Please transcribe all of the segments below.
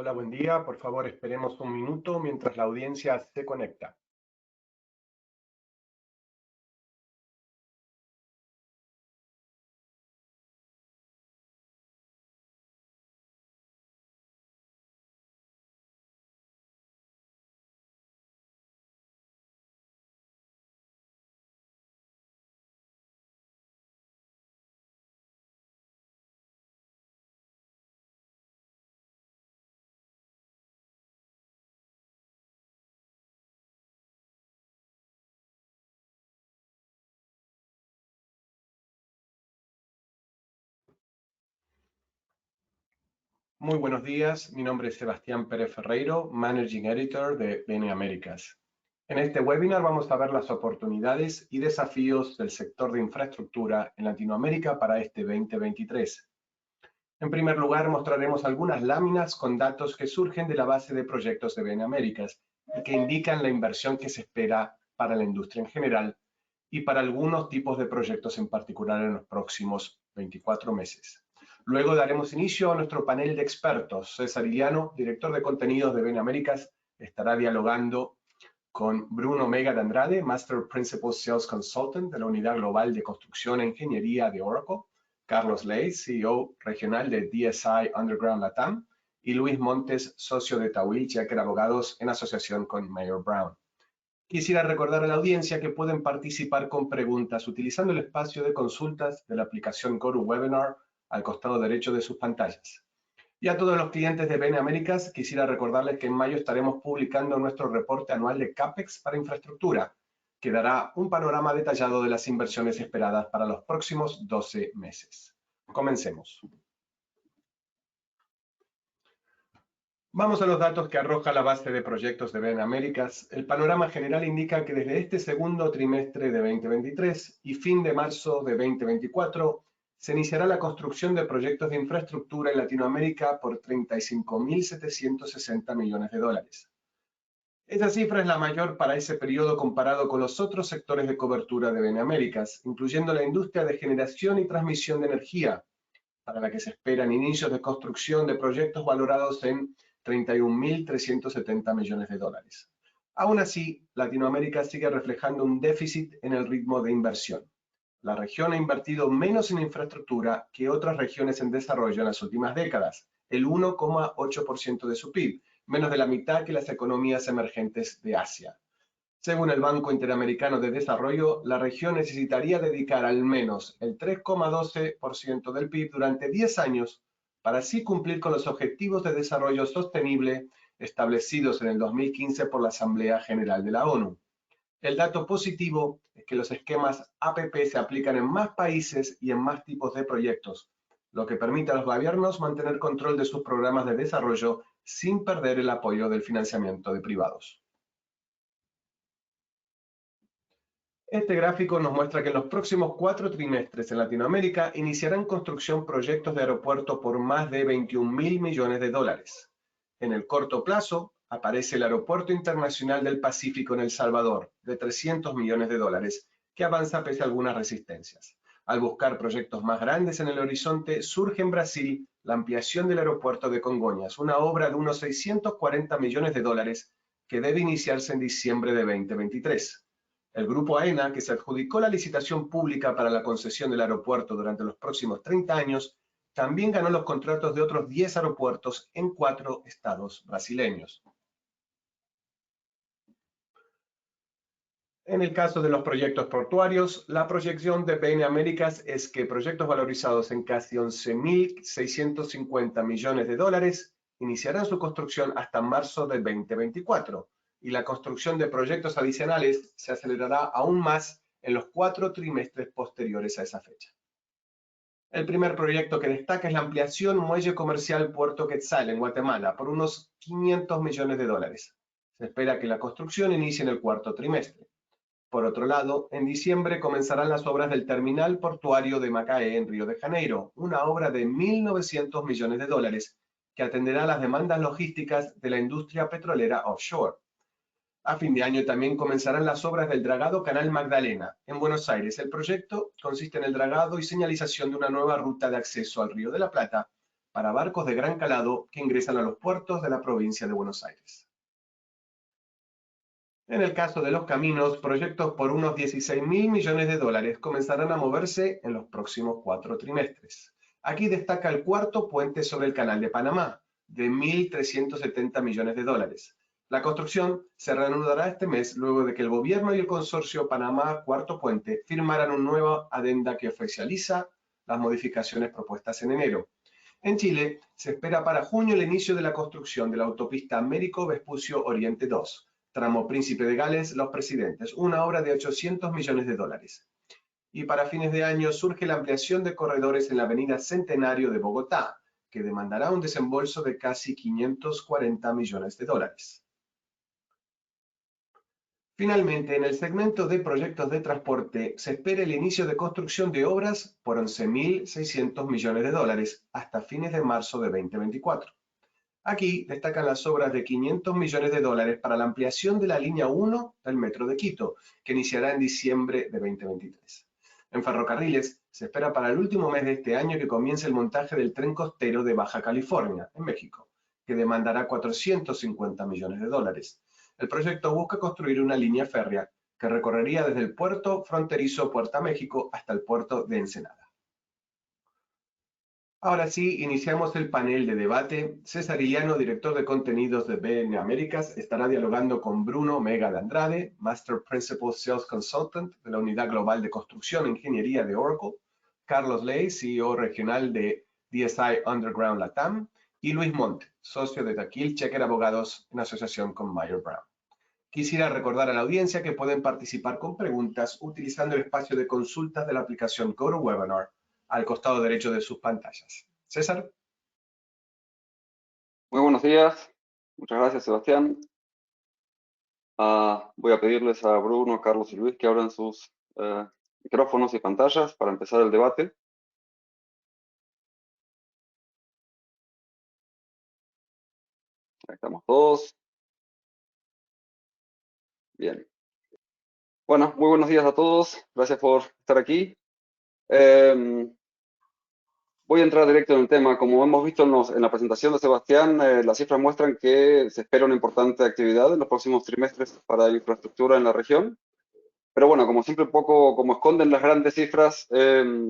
Hola, buen día. Por favor, esperemos un minuto mientras la audiencia se conecta. Muy buenos días. Mi nombre es Sebastián Pérez Ferreiro, Managing Editor de BN Américas. En este webinar vamos a ver las oportunidades y desafíos del sector de infraestructura en Latinoamérica para este 2023. En primer lugar, mostraremos algunas láminas con datos que surgen de la base de proyectos de BN Américas y que indican la inversión que se espera para la industria en general y para algunos tipos de proyectos en particular en los próximos 24 meses. Luego daremos inicio a nuestro panel de expertos. César Iliano, director de contenidos de BN Américas, estará dialogando con Bruno Mega de Andrade, Master Principal Sales Consultant de la Unidad Global de Construcción e Ingeniería de Oracle, Carlos Ley, CEO regional de DSI Underground Latam, y Luis Montes, socio de Tawil Checker Abogados en asociación con Mayer Brown. Quisiera recordar a la audiencia que pueden participar con preguntas utilizando el espacio de consultas de la aplicación GoToWebinar al costado derecho de sus pantallas. Y a todos los clientes de BN Américas, quisiera recordarles que en mayo estaremos publicando nuestro reporte anual de CAPEX para infraestructura, que dará un panorama detallado de las inversiones esperadas para los próximos 12 meses. Comencemos. Vamos a los datos que arroja la base de proyectos de BN Américas. El panorama general indica que desde este segundo trimestre de 2023 y fin de marzo de 2024, se iniciará la construcción de proyectos de infraestructura en Latinoamérica por 35.760 millones de dólares. Esa cifra es la mayor para ese periodo comparado con los otros sectores de cobertura de BN Américas, incluyendo la industria de generación y transmisión de energía, para la que se esperan inicios de construcción de proyectos valorados en 31.370 millones de dólares. Aún así, Latinoamérica sigue reflejando un déficit en el ritmo de inversión. La región ha invertido menos en infraestructura que otras regiones en desarrollo en las últimas décadas, el 1,8% de su PIB, menos de la mitad que las economías emergentes de Asia. Según el Banco Interamericano de Desarrollo, la región necesitaría dedicar al menos el 3,12% del PIB durante 10 años para así cumplir con los Objetivos de Desarrollo Sostenible establecidos en el 2015 por la Asamblea General de la ONU. El dato positivo es que los esquemas APP se aplican en más países y en más tipos de proyectos, lo que permite a los gobiernos mantener control de sus programas de desarrollo sin perder el apoyo del financiamiento de privados. Este gráfico nos muestra que en los próximos 4 trimestres en Latinoamérica iniciarán construcción proyectos de aeropuerto por más de 21.000 millones de dólares. En el corto plazo, aparece el Aeropuerto Internacional del Pacífico en El Salvador, de 300 millones de dólares, que avanza pese a algunas resistencias. Al buscar proyectos más grandes en el horizonte, surge en Brasil la ampliación del aeropuerto de Congonhas, una obra de unos 640 millones de dólares que debe iniciarse en diciembre de 2023. El grupo AENA, que se adjudicó la licitación pública para la concesión del aeropuerto durante los próximos 30 años, también ganó los contratos de otros 10 aeropuertos en 4 estados brasileños. En el caso de los proyectos portuarios, la proyección de BN Américas es que proyectos valorizados en casi 11.650 millones de dólares iniciarán su construcción hasta marzo de 2024, y la construcción de proyectos adicionales se acelerará aún más en los 4 trimestres posteriores a esa fecha. El primer proyecto que destaca es la ampliación Muelle Comercial Puerto Quetzal en Guatemala por unos 500 millones de dólares. Se espera que la construcción inicie en el 4º trimestre. Por otro lado, en diciembre comenzarán las obras del terminal portuario de Macaé en Río de Janeiro, una obra de 1.900 millones de dólares que atenderá las demandas logísticas de la industria petrolera offshore. A fin de año también comenzarán las obras del dragado Canal Magdalena en Buenos Aires. El proyecto consiste en el dragado y señalización de una nueva ruta de acceso al Río de la Plata para barcos de gran calado que ingresan a los puertos de la provincia de Buenos Aires. En el caso de los caminos, proyectos por unos 16.000 millones de dólares comenzarán a moverse en los próximos 4 trimestres. Aquí destaca el cuarto puente sobre el Canal de Panamá, de 1.370 millones de dólares. La construcción se reanudará este mes luego de que el gobierno y el consorcio Panamá Cuarto Puente firmaran una nueva adenda que oficializa las modificaciones propuestas en enero. En Chile, se espera para junio el inicio de la construcción de la autopista Américo Vespucio Oriente 2, tramo Príncipe de Gales Los Presidentes, una obra de 800 millones de dólares. Y para fines de año surge la ampliación de corredores en la avenida Centenario de Bogotá, que demandará un desembolso de casi 540 millones de dólares. Finalmente, en el segmento de proyectos de transporte, se espera el inicio de construcción de obras por 11.600 millones de dólares hasta fines de marzo de 2024. Aquí destacan las obras de 500 millones de dólares para la ampliación de la línea 1 del Metro de Quito, que iniciará en diciembre de 2023. En ferrocarriles, se espera para el último mes de este año que comience el montaje del tren costero de Baja California, en México, que demandará 450 millones de dólares. El proyecto busca construir una línea férrea que recorrería desde el puerto fronterizo Puerto México hasta el puerto de Ensenada. Ahora sí, iniciamos el panel de debate. César Iliano, director de contenidos de BN Américas, estará dialogando con Bruno Mega de Andrade, Master Principal Sales Consultant de la Unidad Global de Construcción e Ingeniería de Oracle, Carlos Ley, CEO regional de DSI Underground Latam, y Luis Montt, socio de Taquil Checker Abogados en asociación con Mayer Brown. Quisiera recordar a la audiencia que pueden participar con preguntas utilizando el espacio de consultas de la aplicación GoToWebinar al costado derecho de sus pantallas. César. Muy buenos días. Muchas gracias, Sebastián. Voy a pedirles a Bruno, Carlos y Luis que abran sus micrófonos y pantallas para empezar el debate. Ahí estamos todos. Bien. Bueno, muy buenos días a todos. Gracias por estar aquí. Voy a entrar directo en el tema. Como hemos visto en la presentación de Sebastián, las cifras muestran que se espera una importante actividad en los próximos trimestres para infraestructura en la región. Pero bueno, como siempre, un poco como esconden las grandes cifras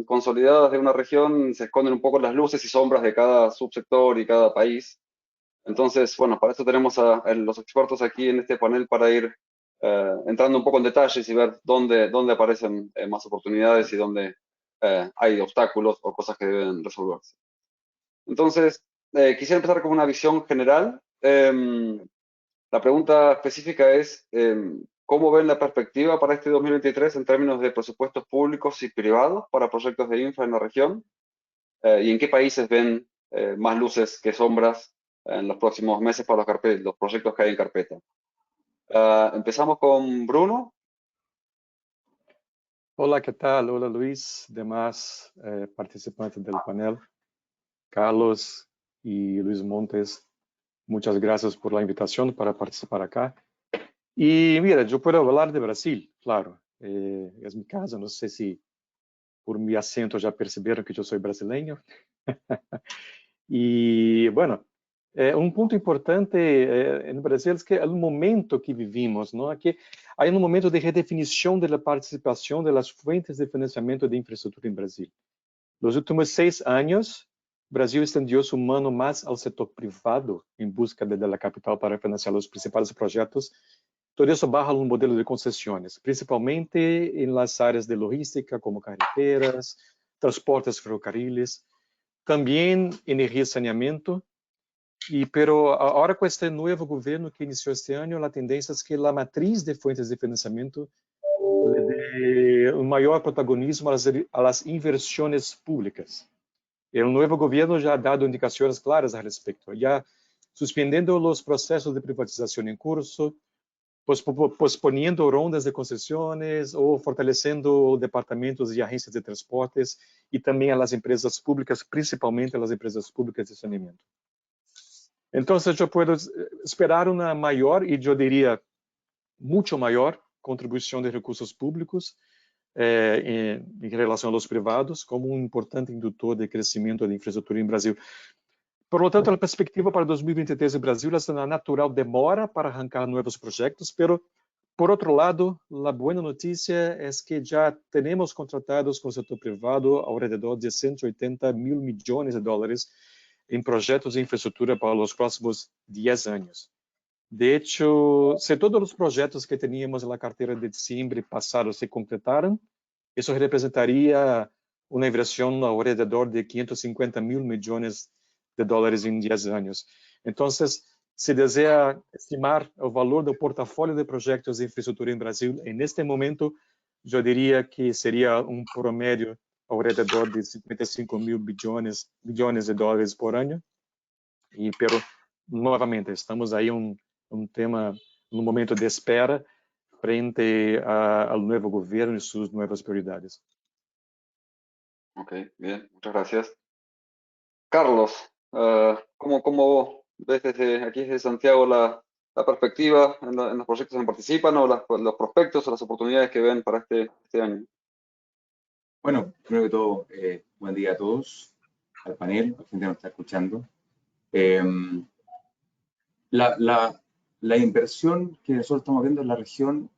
consolidadas de una región, se esconden un poco las luces y sombras de cada subsector y cada país. Entonces, bueno, para eso tenemos a los expertos aquí en este panel para ir entrando un poco en detalles y ver dónde aparecen más oportunidades y dónde hay obstáculos o cosas que deben resolverse. Entonces, quisiera empezar con una visión general. La pregunta específica es, ¿cómo ven la perspectiva para este 2023 en términos de presupuestos públicos y privados para proyectos de infra en la región? ¿Y en qué países ven más luces que sombras en los próximos meses para los proyectos que hay en carpeta? Empezamos con Bruno. Hola, ¿qué tal? Hola Luis, demás participantes del panel, Carlos y Luis Montes. Muchas gracias por la invitación para participar acá. Y mira, yo puedo hablar de Brasil, claro. Es mi casa, no sé si por mi acento ya percibieron que yo soy brasileño. Y bueno, un punto importante en Brasil es que el momento que vivimos, ¿no? Aquí hay un momento de redefinición de la participación de las fuentes de financiamiento de infraestructura en Brasil. Los últimos 6 años, Brasil extendió su mano más al sector privado en busca de la capital para financiar los principales proyectos. Todo eso bajo un modelo de concesiones, principalmente en las áreas de logística como carreteras, transportes ferrocarriles, también energía y saneamiento. Pero ahora con este nuevo gobierno que inició este año, la tendencia es que la matriz de fuentes de financiamiento le dé un mayor protagonismo a las inversiones públicas. El nuevo gobierno ya ha dado indicaciones claras al respecto, ya suspendiendo los procesos de privatización en curso, posponiendo rondas de concesiones o fortalecendo departamentos y agencias de transportes y también a las empresas públicas, principalmente a las empresas públicas de saneamiento. Entonces yo puedo esperar una mayor, y yo diría mucho mayor, contribución de recursos públicos en relación a los privados como un importante inductor de crecimiento de infraestructura en Brasil. Por lo tanto, a perspectiva para 2023 en Brasil es una natural demora para arrancar nuevos proyectos, pero por otro lado, la buena noticia es que ya tenemos contratados con el sector privado alrededor de 180 mil millones de dólares en proyectos de infraestructura para los próximos 10 años. De hecho, si todos los proyectos que teníamos en la cartera de diciembre pasado se completaran, eso representaría una inversión alrededor de 550 mil millones de dólares en 10 años. Entonces, se desea estimar el valor del portafolio de proyectos de infraestructura en Brasil, en este momento, yo diría que sería un promedio alrededor de 55 mil millones de dólares por año. Pero, nuevamente, estamos ahí un tema, un momento de espera frente al nuevo gobierno y sus nuevas prioridades. Ok, bien, muchas gracias. Carlos, ¿cómo ves desde aquí, desde Santiago, la perspectiva en los proyectos en que participan o los prospectos o las oportunidades que ven para este año? Bueno, primero que todo, buen día a todos, al panel, a la gente que nos está escuchando. La inversión que nosotros estamos viendo en la región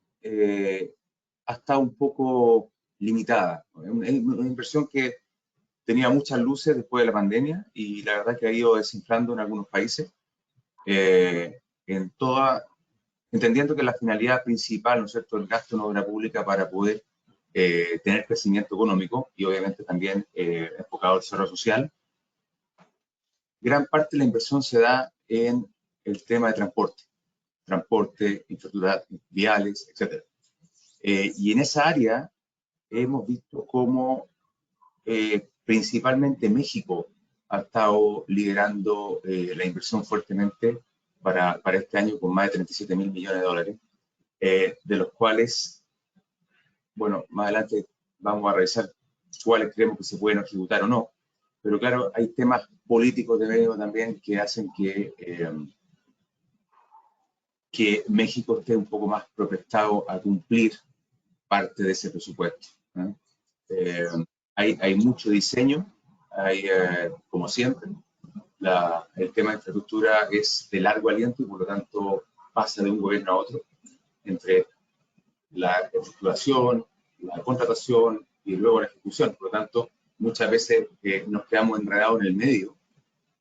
ha estado un poco limitada. Es una inversión que tenía muchas luces después de la pandemia y la verdad que ha ido desinflando en algunos países, entendiendo que la finalidad principal, ¿no es cierto?, el gasto en obra pública para poder tener crecimiento económico y obviamente también enfocado al desarrollo social. Gran parte de la inversión se da en el tema de transporte, infraestructura viales, etc. Y en esa área hemos visto cómo principalmente México ha estado liderando la inversión fuertemente para este año con más de 37 mil millones de dólares, de los cuales, bueno, más adelante vamos a revisar cuáles creemos que se pueden ejecutar o no, pero claro, hay temas políticos de medio también que hacen que México esté un poco más propenso a cumplir parte de ese presupuesto, ¿no? Hay mucho diseño, como siempre, el tema de infraestructura es de largo aliento y por lo tanto pasa de un gobierno a otro, entre la estructuración, la contratación y luego la ejecución. Por lo tanto, muchas veces nos quedamos enredados en el medio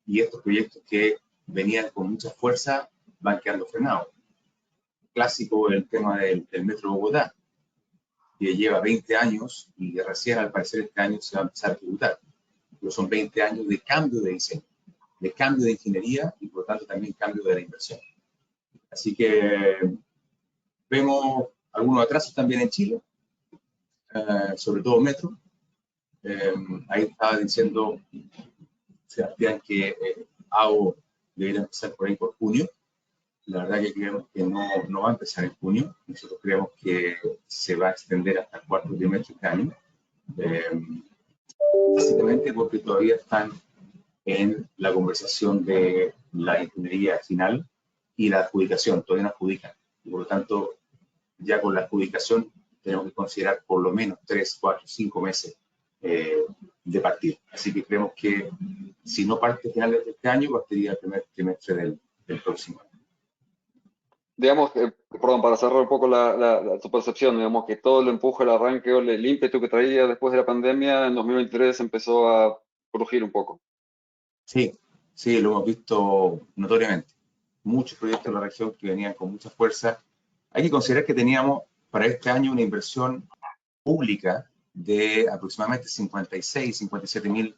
y estos proyectos que venían con mucha fuerza van quedando frenados. Clásico el tema del Metro de Bogotá, que lleva 20 años y que recién al parecer este año se va a empezar a ejecutar. Pero son 20 años de cambio de diseño, de cambio de ingeniería y por lo tanto también cambio de la inversión. Así que vemos algunos atrasos también en Chile, sobre todo Metro. Ahí estaba diciendo Sebastián que AO debería empezar por ahí por junio. La verdad que creemos que no va a empezar en junio. Nosotros creemos que se va a extender hasta el cuarto trimestre de este año. Básicamente porque todavía están en la conversación de la ingeniería final y la adjudicación. Todavía no adjudican. Y por lo tanto, ya con la adjudicación tenemos que considerar por lo menos 3, 4, 5 meses de partida. Así que creemos que si no parte a finales de este año, partiría el primer trimestre del próximo año. Digamos, perdón, para cerrar un poco tu percepción, digamos que todo el empuje, el arranque o el ímpetu que traía después de la pandemia en 2023 empezó a crujir un poco. Sí, lo hemos visto notoriamente. Muchos proyectos en la región que venían con mucha fuerza. Hay que considerar que teníamos para este año una inversión pública de aproximadamente 56, 57 mil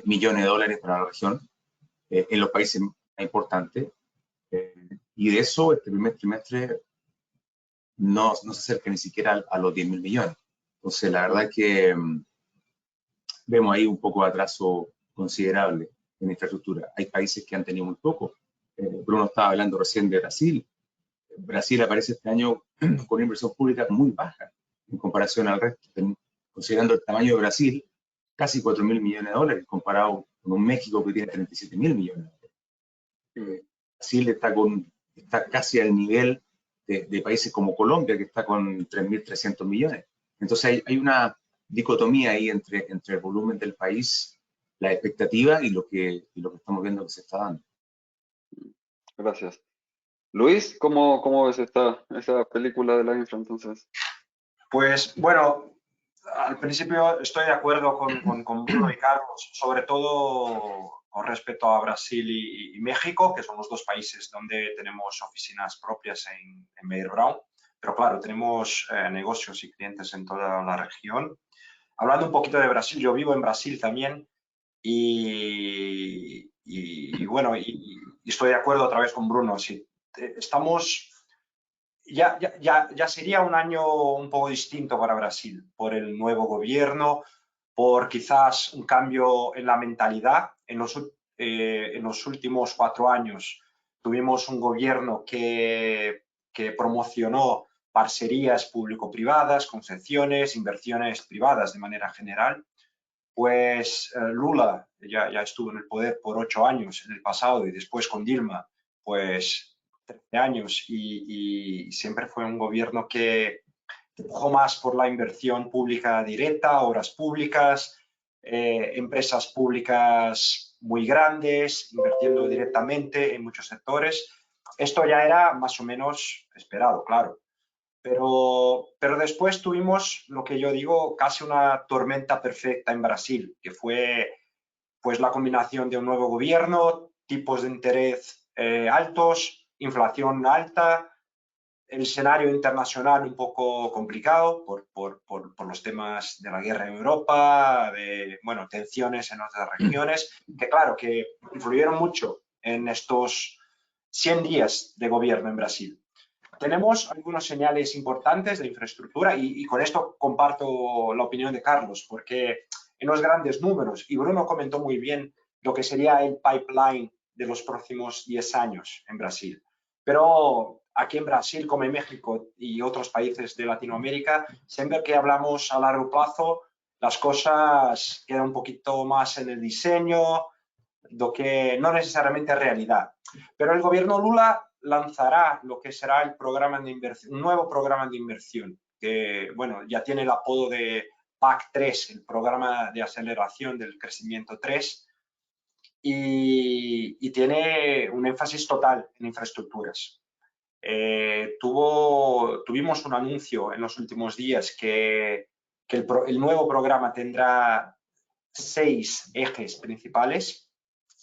millones de dólares para la región, en los países más importantes. Y de eso, este primer trimestre no se acerca ni siquiera a los 10 mil millones. Entonces, la verdad que vemos ahí un poco de atraso considerable en infraestructura. Hay países que han tenido muy poco. Bruno estaba hablando recién de Brasil. Brasil aparece este año con una inversión pública muy baja en comparación al resto. Considerando el tamaño de Brasil, casi 4 mil millones de dólares comparado con un México que tiene 37 mil millones de dólares. Brasil está casi al nivel de países como Colombia, que está con 3.300 millones. Entonces hay una dicotomía ahí entre el volumen del país la expectativa y lo que estamos viendo que se está dando. Gracias. Luis, ¿cómo ves esa película de la infra entonces? Pues bueno, al principio estoy de acuerdo con Bruno y Carlos, sobre todo con respecto a Brasil y México, que son los dos países donde tenemos oficinas propias en Mayer Brown. Pero claro, tenemos negocios y clientes en toda la región. Hablando un poquito de Brasil, yo vivo en Brasil también y bueno, y estoy de acuerdo otra vez con Bruno. Si estamos... Ya sería un año un poco distinto para Brasil, por el nuevo gobierno, por quizás un cambio en la mentalidad. En los últimos 4 años tuvimos un gobierno que promocionó parcerías público-privadas, concesiones, inversiones privadas de manera general. Pues Lula ya estuvo en el poder por 8 años en el pasado y después con Dilma, pues 13 años y siempre fue un gobierno que empujó más por la inversión pública directa, obras públicas, empresas públicas muy grandes, invirtiendo directamente en muchos sectores. Esto ya era más o menos esperado, claro. Pero después tuvimos lo que yo digo, casi una tormenta perfecta en Brasil, que fue pues la combinación de un nuevo gobierno, tipos de interés altos, inflación alta, el escenario internacional un poco complicado por los temas de la guerra en Europa, de bueno, tensiones en otras regiones, que claro, que influyeron mucho en estos 100 días de gobierno en Brasil. Tenemos algunos señales importantes de infraestructura y con esto comparto la opinión de Carlos, porque en los grandes números, y Bruno comentó muy bien lo que sería el pipeline de los próximos 10 años en Brasil. Pero aquí en Brasil, como en México y otros países de Latinoamérica, siempre que hablamos a largo plazo, las cosas quedan un poquito más en el diseño, lo que no necesariamente es realidad. Pero el gobierno Lula lanzará lo que será el programa de inversión, un nuevo programa de inversión, que bueno, ya tiene el apodo de PAC 3, el programa de aceleración del crecimiento 3, y tiene un énfasis total en infraestructuras. Tuvimos un anuncio en los últimos días que el nuevo programa tendrá 6 ejes principales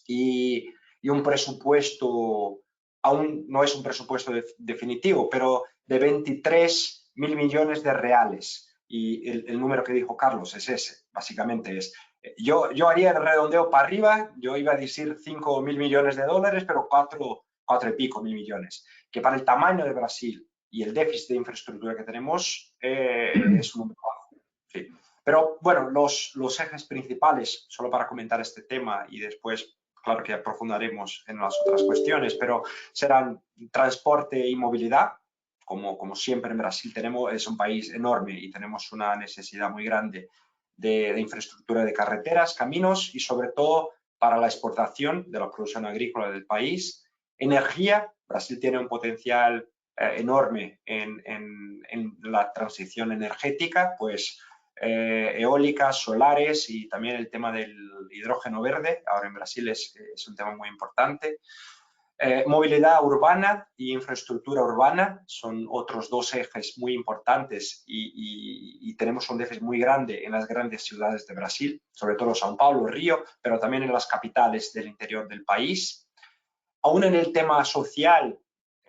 y un presupuesto, aún no es un presupuesto definitivo, pero de 23.000 millones de reales. Y el número que dijo Carlos es ese, básicamente es. Yo haría el redondeo para arriba, yo iba a decir 5.000 millones de dólares, pero 4 y pico mil millones, que para el tamaño de Brasil y el déficit de infraestructura que tenemos es un número bajo. Sí. Pero bueno, los ejes principales, solo para comentar este tema y después, claro que aprofundaremos en las otras cuestiones, pero serán transporte y movilidad. Como siempre en Brasil es un país enorme y tenemos una necesidad muy grande de infraestructura de carreteras, caminos y sobre todo para la exportación de la producción agrícola del país. Energía, Brasil tiene un potencial enorme en la transición energética, pues eólicas, solares y también el tema del hidrógeno verde. Ahora en Brasil es un tema muy importante. Movilidad urbana y infraestructura urbana son otros 2 ejes muy importantes y tenemos un déficit muy grande en las grandes ciudades de Brasil, sobre todo São Paulo, Río, pero también en las capitales del interior del país. Aún en el tema social,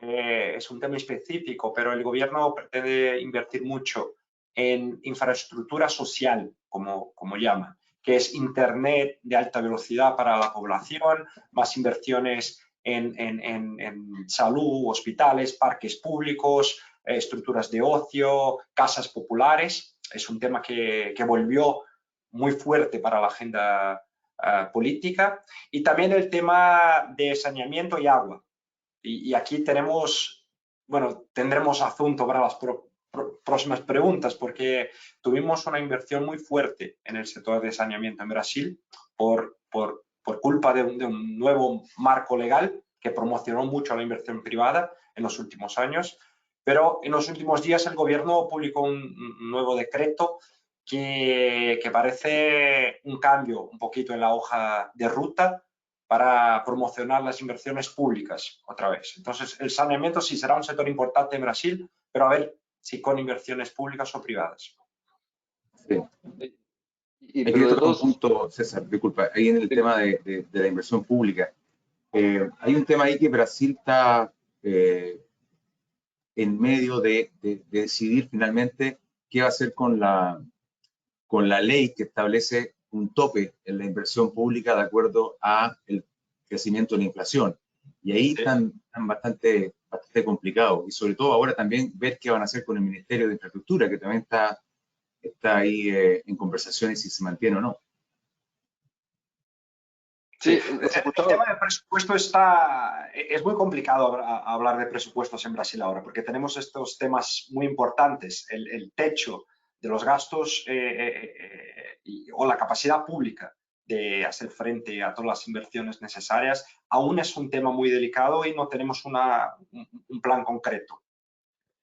es un tema específico, pero el gobierno pretende invertir mucho en infraestructura social, como llama, que es Internet de alta velocidad para la población, más inversiones en salud, hospitales, parques públicos, estructuras de ocio, casas populares. Es un tema que volvió muy fuerte para la agenda política. Y también el tema de saneamiento y agua. Y aquí tendremos asunto para las próximas preguntas, porque tuvimos una inversión muy fuerte en el sector de saneamiento en Brasil por culpa de un nuevo marco legal que promocionó mucho la inversión privada en los últimos años. Pero en los últimos días el gobierno publicó un nuevo decreto que parece un cambio un poquito en la hoja de ruta para promocionar las inversiones públicas otra vez. Entonces, el saneamiento sí será un sector importante en Brasil, pero a ver si con inversiones públicas o privadas. Sí. Y Hay que pero de tocar un todos, punto, César, disculpa, ahí en el sí, tema de la inversión pública. Hay un tema ahí que Brasil está en medio de decidir finalmente qué va a hacer con la ley que establece un tope en la inversión pública de acuerdo a el crecimiento de la inflación. Y ahí Sí. están bastante complicados. Y sobre todo ahora también ver qué van a hacer con el Ministerio de Infraestructura, que también está ahí en conversaciones si se mantiene o no. sí, El los escuchaba. tema del presupuesto es muy complicado hablar de presupuestos en Brasil ahora, porque tenemos estos temas muy importantes, el techo de los gastos o la capacidad pública de hacer frente a todas las inversiones necesarias, aún es un tema muy delicado y no tenemos un plan concreto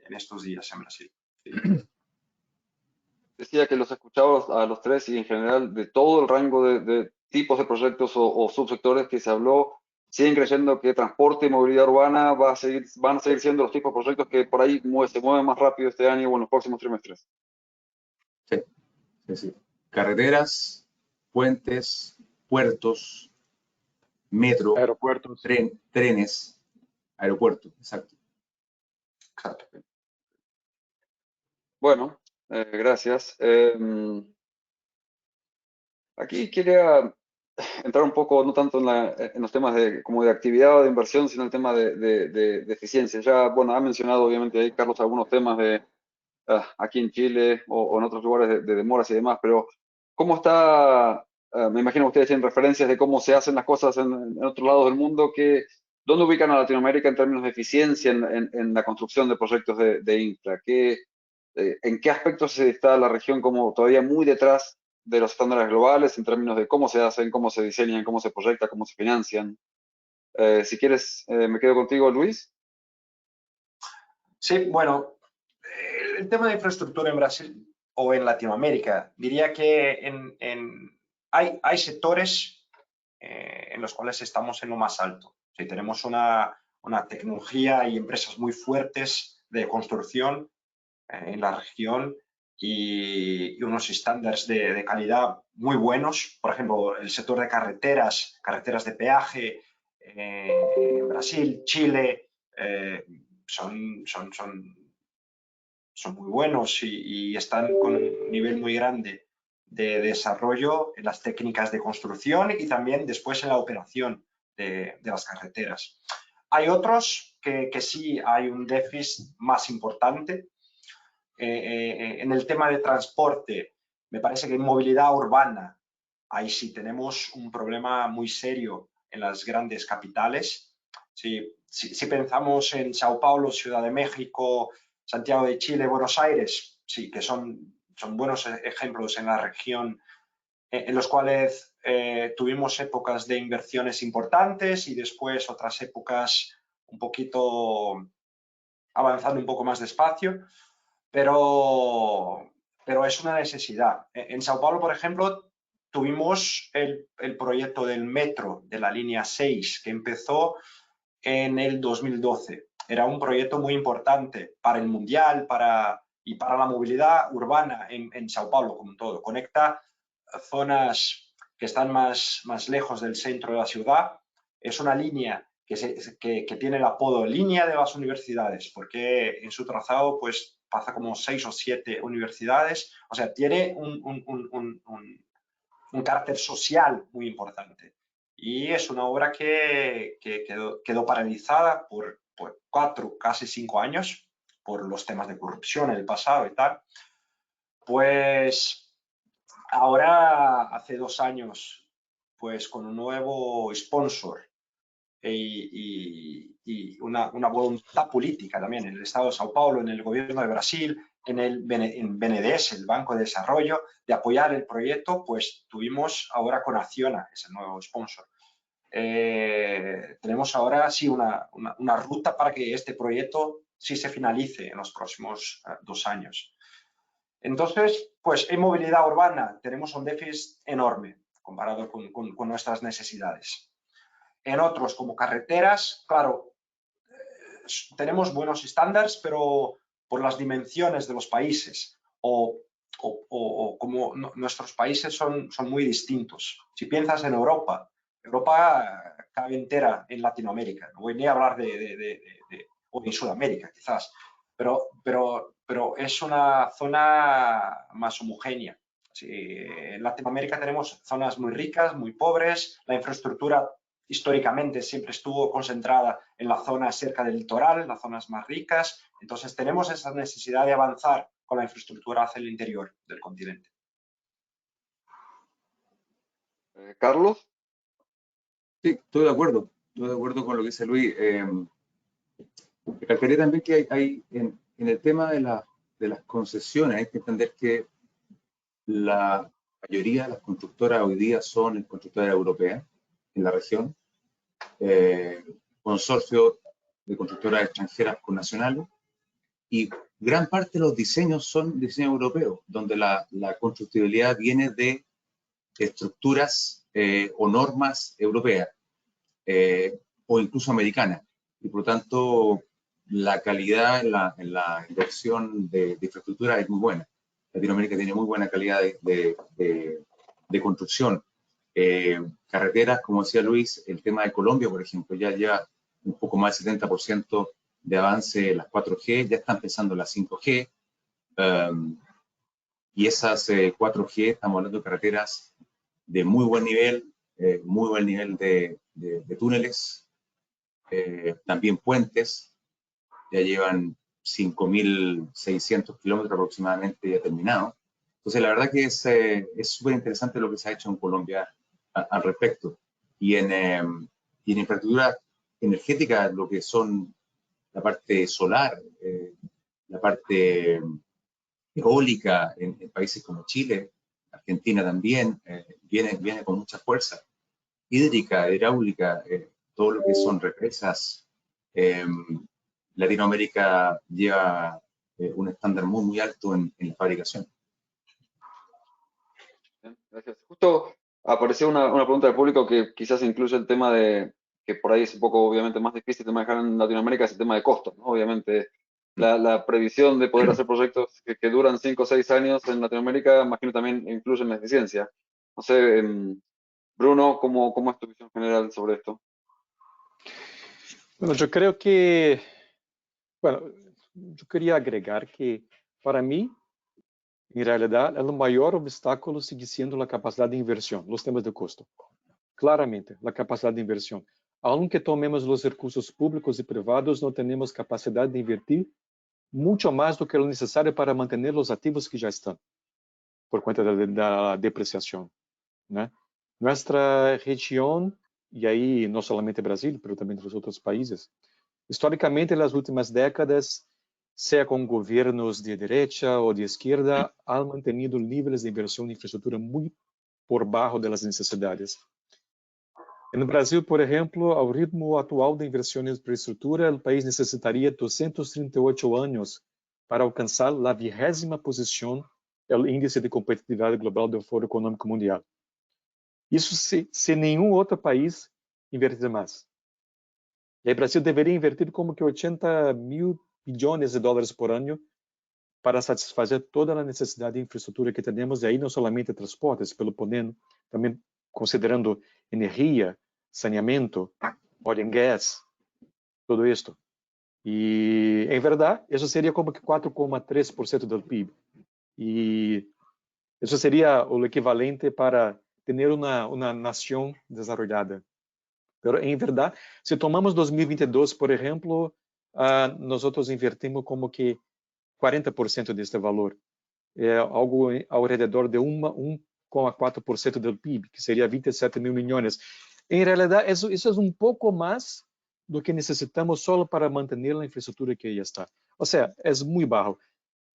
en estos días en Brasil. Sí. Decía que los escuchaba a los tres y en general de todo el rango de tipos de proyectos o subsectores que se habló, siguen creyendo que transporte y movilidad urbana van a seguir siendo los tipos de proyectos que por ahí se mueven más rápido este año o en los próximos trimestres. Sí, sí, sí. Carreteras, puentes, puertos, metro, Aeropuertos. trenes, aeropuertos, exacto. Exacto. Bueno, gracias. Aquí quería entrar un poco, no tanto en los temas como de actividad o de inversión, sino el tema de eficiencia. Ya, bueno, ha mencionado obviamente ahí, Carlos, algunos temas aquí en Chile o en otros lugares de demoras y demás, pero ¿cómo está? Me imagino que ustedes tienen referencias de cómo se hacen las cosas en otros lados del mundo. ¿Dónde ubican a Latinoamérica en términos de eficiencia en la construcción de proyectos de infra? ¿En qué aspectos se está la región como todavía muy detrás de los estándares globales en términos de cómo se hacen, cómo se diseñan, cómo se proyectan, cómo se financian? Si quieres, me quedo contigo, Luis. Sí, bueno, el tema de infraestructura en Brasil o en Latinoamérica, diría que hay sectores en los cuales estamos en lo más alto. Sí, tenemos una tecnología y empresas muy fuertes de construcción en la región y unos estándares de calidad muy buenos. Por ejemplo, el sector de carreteras de peaje en Brasil, Chile, son muy buenos y están con un nivel muy grande de desarrollo en las técnicas de construcción y también después en la operación de las carreteras. Hay otros que sí hay un déficit más importante. En el tema de transporte, me parece que en movilidad urbana, ahí sí tenemos un problema muy serio en las grandes capitales. Si pensamos en Sao Paulo, Ciudad de México, Santiago de Chile, Buenos Aires, sí, que son buenos ejemplos en la región en los cuales tuvimos épocas de inversiones importantes y después otras épocas un poquito avanzando un poco más despacio, pero es una necesidad. En Sao Paulo, por ejemplo, tuvimos el proyecto del metro de la línea 6 que empezó en el 2012. Era un proyecto muy importante para el mundial y para la movilidad urbana en Sao Paulo, como todo. Conecta zonas que están más lejos del centro de la ciudad. Es una línea que tiene el apodo línea de las universidades, porque en su trazado pues pasa como 6 o 7 universidades. O sea, tiene un carácter social muy importante. Y es una obra que quedó paralizada por 4, casi 5 años por los temas de corrupción en el pasado y tal. Pues ahora, hace 2 años, pues con un nuevo sponsor y una voluntad política también en el Estado de Sao Paulo, en el gobierno de Brasil, en BNDES, el Banco de Desarrollo, de apoyar el proyecto, pues tuvimos ahora con Acciona, ese nuevo sponsor. Tenemos ahora sí una ruta para que este proyecto sí se finalice en los próximos 2 años. Entonces, pues en movilidad urbana tenemos un déficit enorme comparado con nuestras necesidades. En otros, como carreteras, claro, tenemos buenos estándares, pero por las dimensiones de los países o como nuestros países son muy distintos. Si piensas en Europa, Europa cabe entera en Latinoamérica. No voy ni a hablar o en Sudamérica, quizás, pero es una zona más homogénea. Sí, en Latinoamérica tenemos zonas muy ricas, muy pobres, la infraestructura históricamente siempre estuvo concentrada en la zona cerca del litoral, en las zonas más ricas. Entonces tenemos esa necesidad de avanzar con la infraestructura hacia el interior del continente. Carlos. Sí, estoy de acuerdo con lo que dice Luis. Recalcaría también que hay en el tema de las concesiones, hay que entender que la mayoría de las constructoras hoy día son constructoras europeas en la región, consorcios de constructoras extranjeras con nacionales, y gran parte de los diseños son diseños europeos, donde la constructibilidad viene de estructuras o normas europeas o incluso americanas, y por lo tanto la calidad en la inversión de infraestructura es muy buena. Latinoamérica tiene muy buena calidad de construcción. Carreteras, como decía Luis, el tema de Colombia, por ejemplo, ya lleva un poco más del 70% de avance en las 4G, ya está empezando las 5G, y esas 4G, estamos hablando de carreteras de muy buen nivel de túneles, también puentes, ya llevan 5.600 kilómetros aproximadamente ya terminados. Entonces, la verdad que es súper interesante lo que se ha hecho en Colombia al respecto. Y en infraestructura energética, lo que son la parte solar, la parte eólica en países como Chile, Argentina también, viene con mucha fuerza. Hídrica, hidráulica, todo lo que son represas. Latinoamérica lleva un estándar muy alto en la fabricación. Bien, gracias. Justo apareció una pregunta del público que quizás incluye el tema de, que por ahí es un poco obviamente más difícil de manejar en Latinoamérica, es el tema de costos, ¿no? Obviamente la previsión de poder hacer proyectos que duran 5 o 6 años en Latinoamérica, imagino también incluyen la eficiencia. No sé, Bruno, ¿cómo es tu visión general sobre esto? Bueno, yo creo que, bueno, yo quería agregar que para mí, en realidad, el mayor obstáculo sigue siendo la capacidad de inversión, los temas de costo. Claramente, la capacidad de inversión. Aunque tomemos los recursos públicos y privados, no tenemos capacidad de invertir mucho más do que lo necesario para mantener los activos que ya están, por cuenta de la depreciación, ¿no? Nuestra región, y ahí no solamente Brasil, pero también los otros países, históricamente en las últimas décadas, sea con gobiernos de derecha o de izquierda, han mantenido niveles de inversión en infraestructura muy por bajo de las necesidades. No Brasil, por exemplo, ao ritmo atual de inversión en infraestructura, o país necessitaria 238 anos para alcançar a 20ª posição do Índice de Competitividade Global do Fórum Econômico Mundial. Isso se nenhum outro país invertir mais. E aí, o Brasil deveria invertir como que 80 mil bilhões de dólares por ano para satisfazer toda a necessidade de infraestrutura que temos, e aí não somente transportes, pelo podendo, também considerando energia, saneamento, oil and gas, tudo isto. E, em verdade, isso seria como que 4,3% do PIB. E isso seria o equivalente para ter uma nação desenvolvida. Mas, em verdade, se tomamos 2022, por exemplo, nós invertimos como que 40% deste valor. É algo ao redor de 1,4% do PIB, que seria 27 mil milhões. Em realidade, isso é pouco mais do que necessitamos só para manter a infraestrutura que já está. Ou seja, é muito baixo.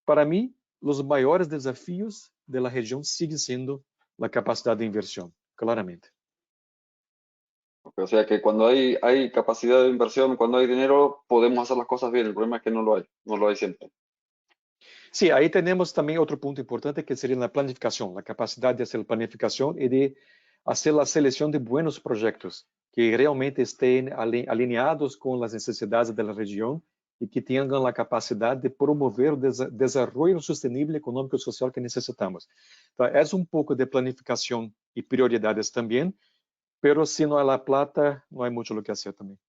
Para mim, os maiores desafios da região seguem sendo a capacidade de inversión, claramente. O sea que cuando hay capacidad de inversión, cuando hay dinero, podemos hacer las cosas bien. El problema es que no lo hay siempre. Sí, ahí tenemos también otro punto importante que sería la planificación, la capacidad de hacer planificación y de hacer la selección de buenos proyectos que realmente estén alineados con las necesidades de la región y que tengan la capacidad de promover el desarrollo sostenible económico y social que necesitamos. Entonces, es un poco de planificación y prioridades también, pero si no hay la plata, no hay mucho lo que hacer también.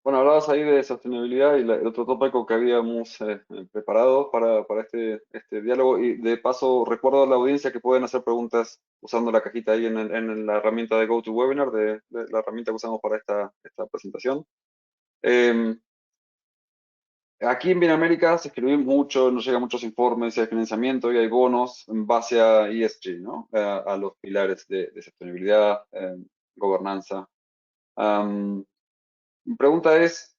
Bueno, hablabas ahí de sostenibilidad y el otro tópico que habíamos preparado para este diálogo. Y de paso, recuerdo a la audiencia que pueden hacer preguntas usando la cajita ahí en la herramienta de GoToWebinar, de la herramienta que usamos para esta presentación. Aquí en Bienamérica se escribió mucho, nos llegan muchos informes, hay financiamiento y hay bonos en base a ESG, ¿no? A los pilares de sostenibilidad, gobernanza. Mi pregunta es,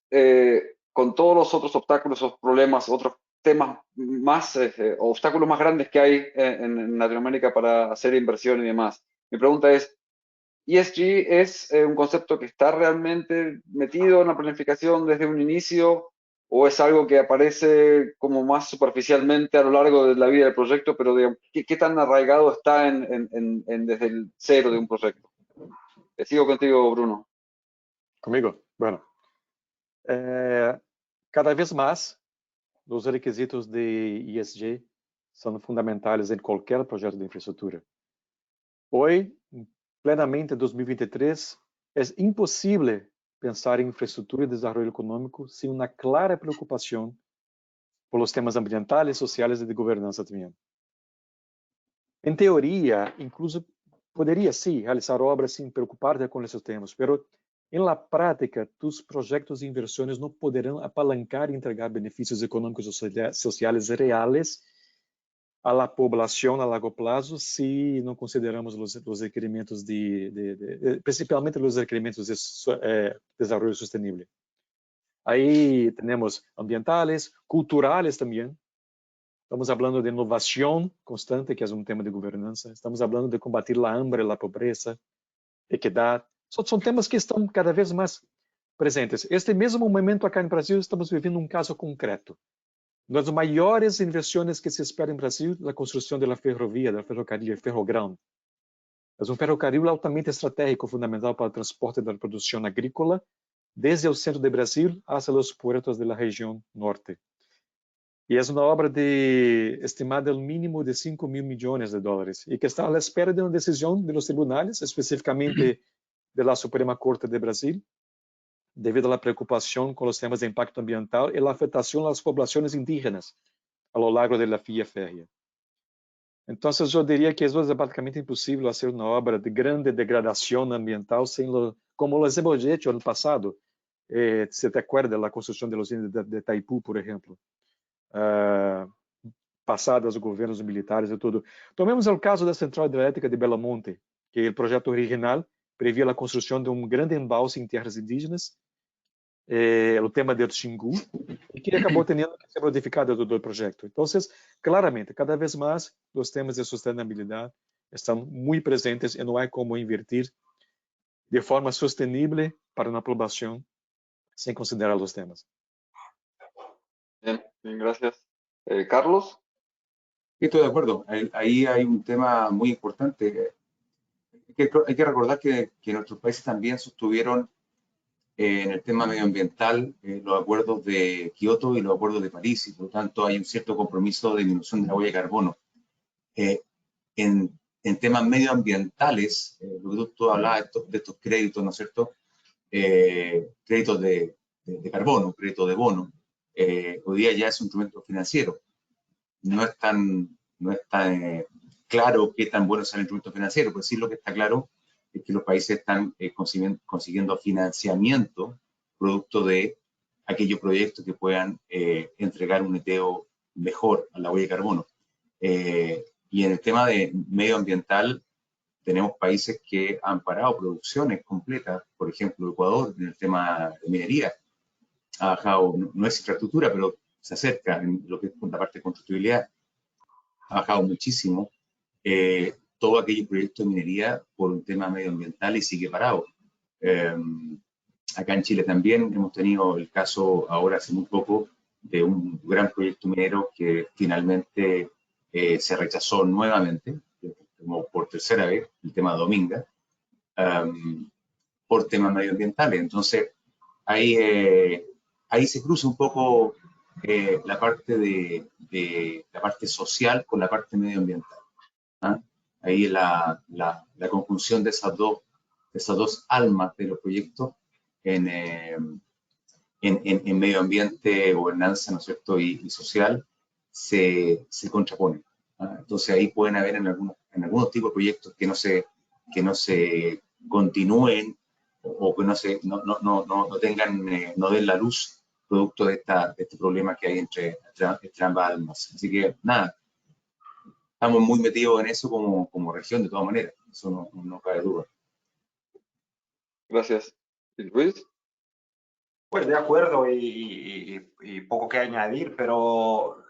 con todos los otros obstáculos, otros problemas, otros temas más, obstáculos más grandes que hay en Latinoamérica para hacer inversión y demás, mi pregunta es, ¿ESG es un concepto que está realmente metido en la planificación desde un inicio o es algo que aparece como más superficialmente a lo largo de la vida del proyecto, pero digamos, ¿qué tan arraigado está desde el cero de un proyecto? Sigo contigo, Bruno. ¿Conmigo? Bueno, cada vez más os requisitos de ESG são fundamentais em qualquer projeto de infraestrutura. Hoje, plenamente em 2023, é impossível pensar em infraestrutura e desenvolvimento econômico sem uma clara preocupação pelos temas ambientais, sociais e de governança também. Em teoria, incluso poderia sim realizar obras sem preocupar-te com esses temas, mas em la prática, tus projetos e inversões não poderão apalancar e entregar benefícios econômicos e sociais reais a la población a largo plazo si no consideramos los requerimientos principalmente los requerimientos de desarrollo sostenible. Ahí tenemos ambientales, culturales también. Estamos hablando de innovación constante, que es un tema de gobernanza. Estamos hablando de combatir la hambre, la pobreza, equidad. Son temas que están cada vez más presentes. Este mismo momento acá en Brasil estamos viviendo un caso concreto. Uma das maiores inversões que se espera em Brasil é a construção da ferrovia, da ferrocarril, Ferrogrão. É um ferrocarril altamente estratégico, fundamental para o transporte da produção agrícola, desde o centro do Brasil até os portos da região norte. E é uma obra estimada ao mínimo de 5 mil milhões de dólares, e que está à espera de uma decisão dos tribunais, especificamente da Suprema Corte de Brasil, devido à preocupação com os temas de impacto ambiental e a afetação às populações indígenas ao largo da via férrea. Então, eu diria que é basicamente impossível fazer uma obra de grande degradação ambiental sem como os hemos hecho no passado. Se te acuerda da construção de usinas de Itaipu, por exemplo, passadas os governos militares e tudo. Tomemos o caso da Central Hidrelétrica de Belo Monte, que o projeto original previa a construção de um grande embalse em terras indígenas, o tema do Xingu, e que acabou tendo que ser modificado do projeto. Então, claramente, cada vez mais, os temas de sustentabilidade estão muito presentes e não há como invertir de forma sustentável para uma população sem considerar os temas. Bien, gracias. Carlos. Sí, estoy de acuerdo. Ahí hay un tema muy importante. Hay que recordar que nuestros países también sostuvieron en el tema medioambiental los acuerdos de Kioto y los acuerdos de París, y por lo tanto hay un cierto compromiso de disminución de la huella de carbono. En temas medioambientales, lo que tú hablabas de estos créditos, ¿no es cierto? Créditos de carbono, créditos de bono, hoy día ya es un instrumento financiero. No es tan claro qué tan bueno es el instrumento financiero, pero sí lo que está claro es que los países están consiguiendo financiamiento producto de aquellos proyectos que puedan entregar un neteo mejor a la huella de carbono. Y en el tema de medioambiental, tenemos países que han parado producciones completas, por ejemplo, Ecuador, en el tema de minería. Ha bajado, no es infraestructura, pero se acerca en lo que es la parte de constructibilidad. Ha bajado muchísimo todo aquel proyecto de minería por un tema medioambiental y sigue parado. Acá en Chile también hemos tenido el caso ahora hace muy poco de un gran proyecto minero que finalmente se rechazó nuevamente, como por tercera vez, el tema Dominga, por temas medioambientales. Entonces, ahí se cruza un poco la parte la parte social con la parte medioambiental. ¿Ah? Ahí la conjunción de esas dos almas de los proyectos en medio ambiente, gobernanza, ¿no es cierto?, y social, se contraponen. ¿Ah? Entonces ahí pueden haber en algunos tipos de proyectos que no se continúen o que no tengan, no den la luz producto de este problema que hay entre ambas almas. Así que nada, estamos muy metidos en eso como región de todas maneras, eso no cabe duda. Gracias. Luis. Pues de acuerdo y poco que añadir, pero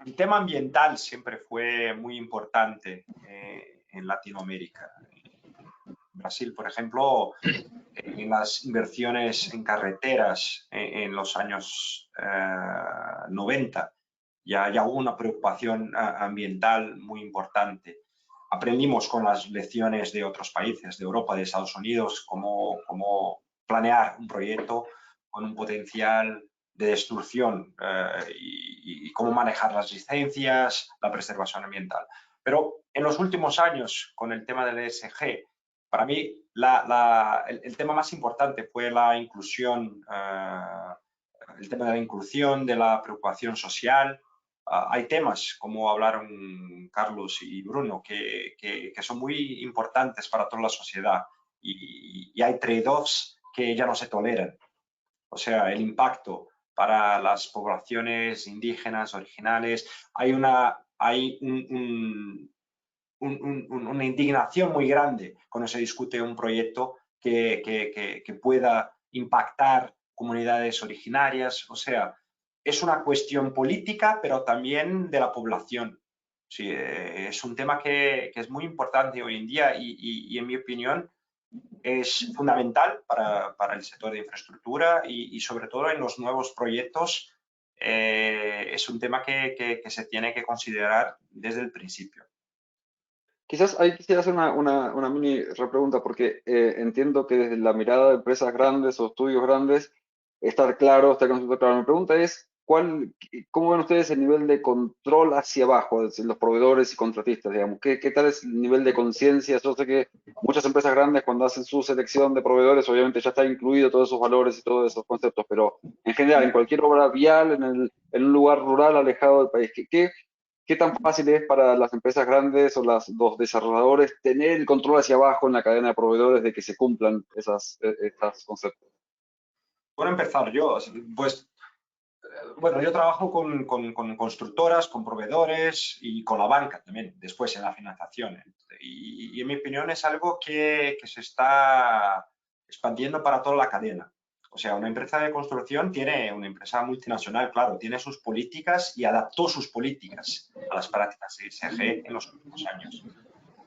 el tema ambiental siempre fue muy importante en Latinoamérica. En Brasil, por ejemplo, en las inversiones en carreteras en los años 90, ya hubo una preocupación ambiental muy importante. Aprendimos con las lecciones de otros países, de Europa, de Estados Unidos, cómo planear un proyecto con un potencial de destrucción y cómo manejar las licencias, la preservación ambiental. Pero en los últimos años, con el tema del ESG, para mí el tema más importante fue la inclusión, el tema de la inclusión, de la preocupación social. Hay temas, como hablaron Carlos y Bruno, que son muy importantes para toda la sociedad y hay trade-offs que ya no se toleran. O sea, el impacto para las poblaciones indígenas, originales, hay una indignación muy grande cuando se discute un proyecto que pueda impactar comunidades originarias. O sea, es una cuestión política, pero también de la población. Sí, es un tema que es muy importante hoy en día y en mi opinión, es fundamental para el sector de infraestructura y sobre todo en los nuevos proyectos es un tema que se tiene que considerar desde el principio. Quizás ahí quisiera hacer una mini repregunta, porque entiendo que desde la mirada de empresas grandes o estudios grandes, estar concepto claro. Mi pregunta es, ¿cómo ven ustedes el nivel de control hacia abajo, es decir, los proveedores y contratistas, digamos? ¿Qué tal es el nivel de conciencia? Yo sé que muchas empresas grandes cuando hacen su selección de proveedores, obviamente ya está incluido todos esos valores y todos esos conceptos, pero en general, en cualquier obra vial, en un lugar rural alejado del país, ¿qué tan fácil es para las empresas grandes o los desarrolladores tener el control hacia abajo en la cadena de proveedores de que se cumplan estos conceptos? Puedo empezar yo. Pues, bueno, yo trabajo con constructoras, con proveedores y con la banca también, después en la financiación. Y en mi opinión es algo que se está expandiendo para toda la cadena. O sea, una empresa de construcción una empresa multinacional, claro, tiene sus políticas y adaptó sus políticas a las prácticas de ESG en los últimos años.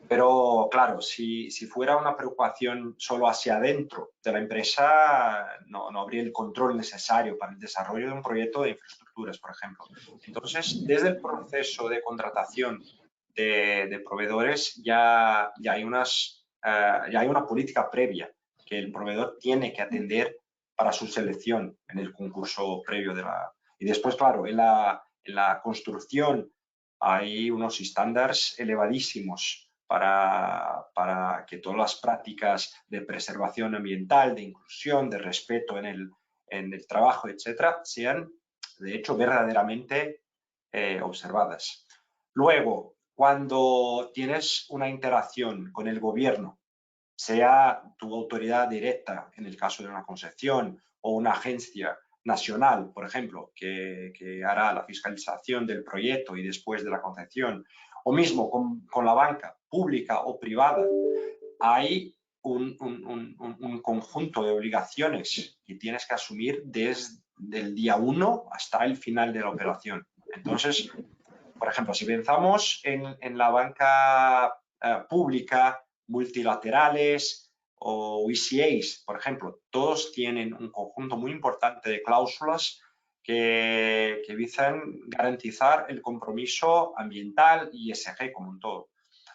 Pero claro, si fuera una preocupación solo hacia adentro de la empresa, no habría el control necesario para el desarrollo de un proyecto de infraestructuras, por ejemplo. Entonces, desde el proceso de contratación de proveedores ya hay una política previa que el proveedor tiene que atender para su selección en el concurso previo Y después, claro, en la construcción hay unos estándares elevadísimos para que todas las prácticas de preservación ambiental, de inclusión, de respeto en el trabajo, etcétera, sean, de hecho, verdaderamente observadas. Luego, cuando tienes una interacción con el gobierno, sea tu autoridad directa, en el caso de una concesión, o una agencia nacional, por ejemplo, que hará la fiscalización del proyecto y después de la concesión, o mismo con la banca pública o privada, hay un conjunto de obligaciones que tienes que asumir desde el día 1 hasta el final de la operación. Entonces, por ejemplo, si pensamos en la banca pública, multilaterales o ECAs, por ejemplo, todos tienen un conjunto muy importante de cláusulas que dicen garantizar el compromiso ambiental y ESG como un todo.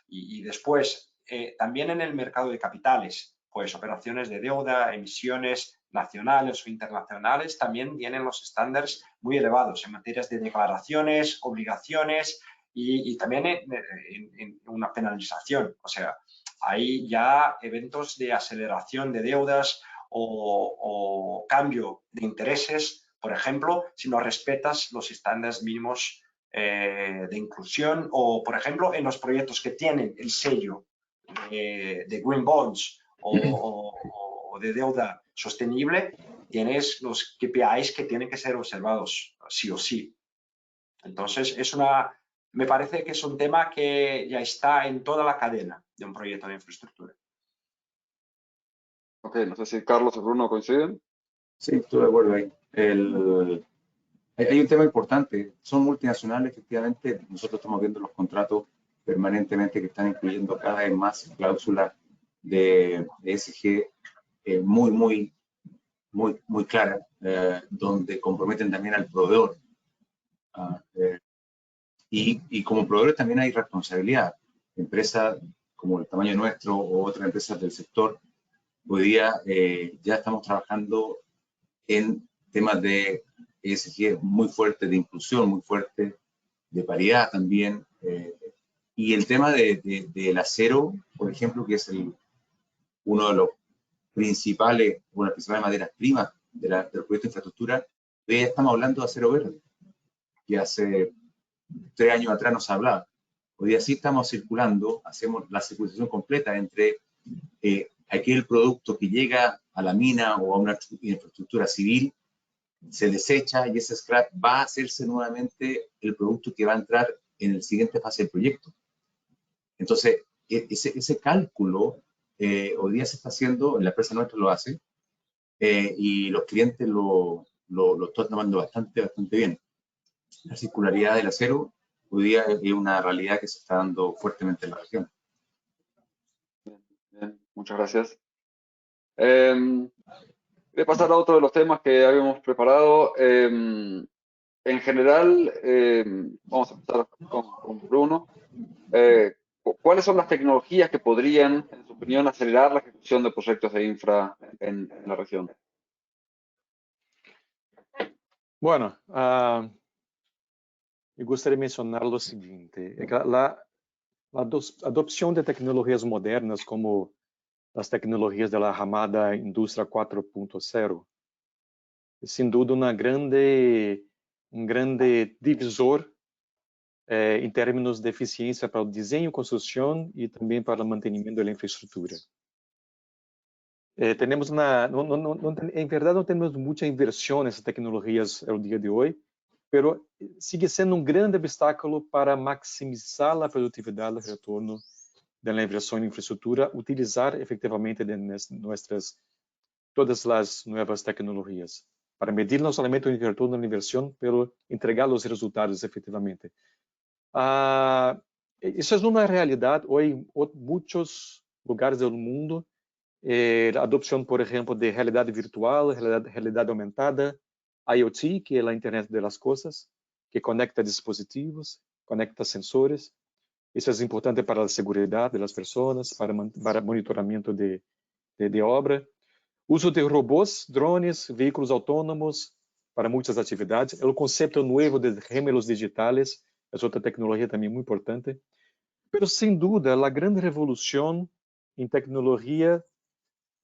Y después, también en el mercado de capitales, pues operaciones de deuda, emisiones nacionales o internacionales, también tienen los estándares muy elevados en materias de declaraciones, obligaciones y también en una penalización. O sea, hay ya eventos de aceleración de deudas o cambio de intereses, por ejemplo, si no respetas los estándares mínimos de inclusión o, por ejemplo, en los proyectos que tienen el sello de Green Bonds o de deuda sostenible, tienes los KPIs que tienen que ser observados sí o sí. Entonces, me parece que es un tema que ya está en toda la cadena de un proyecto de infraestructura. Ok, no sé si Carlos o Bruno coinciden. Sí, estoy de acuerdo ahí. Hay un tema importante. Son multinacionales, efectivamente. Nosotros estamos viendo los contratos permanentemente que están incluyendo cada vez más cláusulas de ESG muy claras, donde comprometen también al proveedor. Y como proveedores también hay responsabilidad. Empresas como el tamaño nuestro o otras empresas del sector, hoy día ya estamos trabajando en temas de ESG muy fuerte, de inclusión muy fuerte, de paridad también. Y el tema del acero, por ejemplo, que es uno de los principales, una de las principales materias primas del proyecto de infraestructura, ya estamos hablando de acero verde, que hace 3 años atrás no se hablaba. Hoy día sí estamos circulando, hacemos la circulación completa entre aquel producto que llega a la mina o a una infraestructura civil, se desecha y ese scrap va a hacerse nuevamente el producto que va a entrar en el siguiente fase del proyecto. Entonces, ese cálculo hoy día se está haciendo, la empresa nuestra lo hace, y los clientes lo están tomando bastante bien. La circularidad del acero hoy día es una realidad que se está dando fuertemente en la región. Bien, muchas gracias. Voy a pasar a otro de los temas que habíamos preparado. En general, vamos a empezar con Bruno. ¿Cuáles son las tecnologías que podrían, en su opinión, acelerar la ejecución de proyectos de infra en la región? Bueno, eu gostaria de mencionar o seguinte: a adopção de tecnologias modernas como as tecnologias da chamada indústria 4.0 é, sem dúvida, um grande divisor em termos de eficiência para o desenho, construção e também para o mantenimento da infraestrutura. Temos em verdade, não temos muita inversão nessas tecnologias no dia de hoje, mas sigue sendo um grande obstáculo para maximizar a produtividade e o retorno da inversão em infraestrutura, utilizar efetivamente todas as novas tecnologias para medir não somente o retorno da inversão, mas entregar os resultados efetivamente. Isso é uma realidade hoje em muitos lugares do mundo. A adopção, por exemplo, de realidade virtual, realidade aumentada, IoT, que é a internet das coisas, que conecta dispositivos, conecta sensores. Isso é importante para a segurança das pessoas, para monitoramento de obra. Uso de robôs, drones, veículos autônomos para muitas atividades. O conceito novo de gemelos digitais é outra tecnologia também muito importante. Mas, sem dúvida, a grande revolução em tecnologia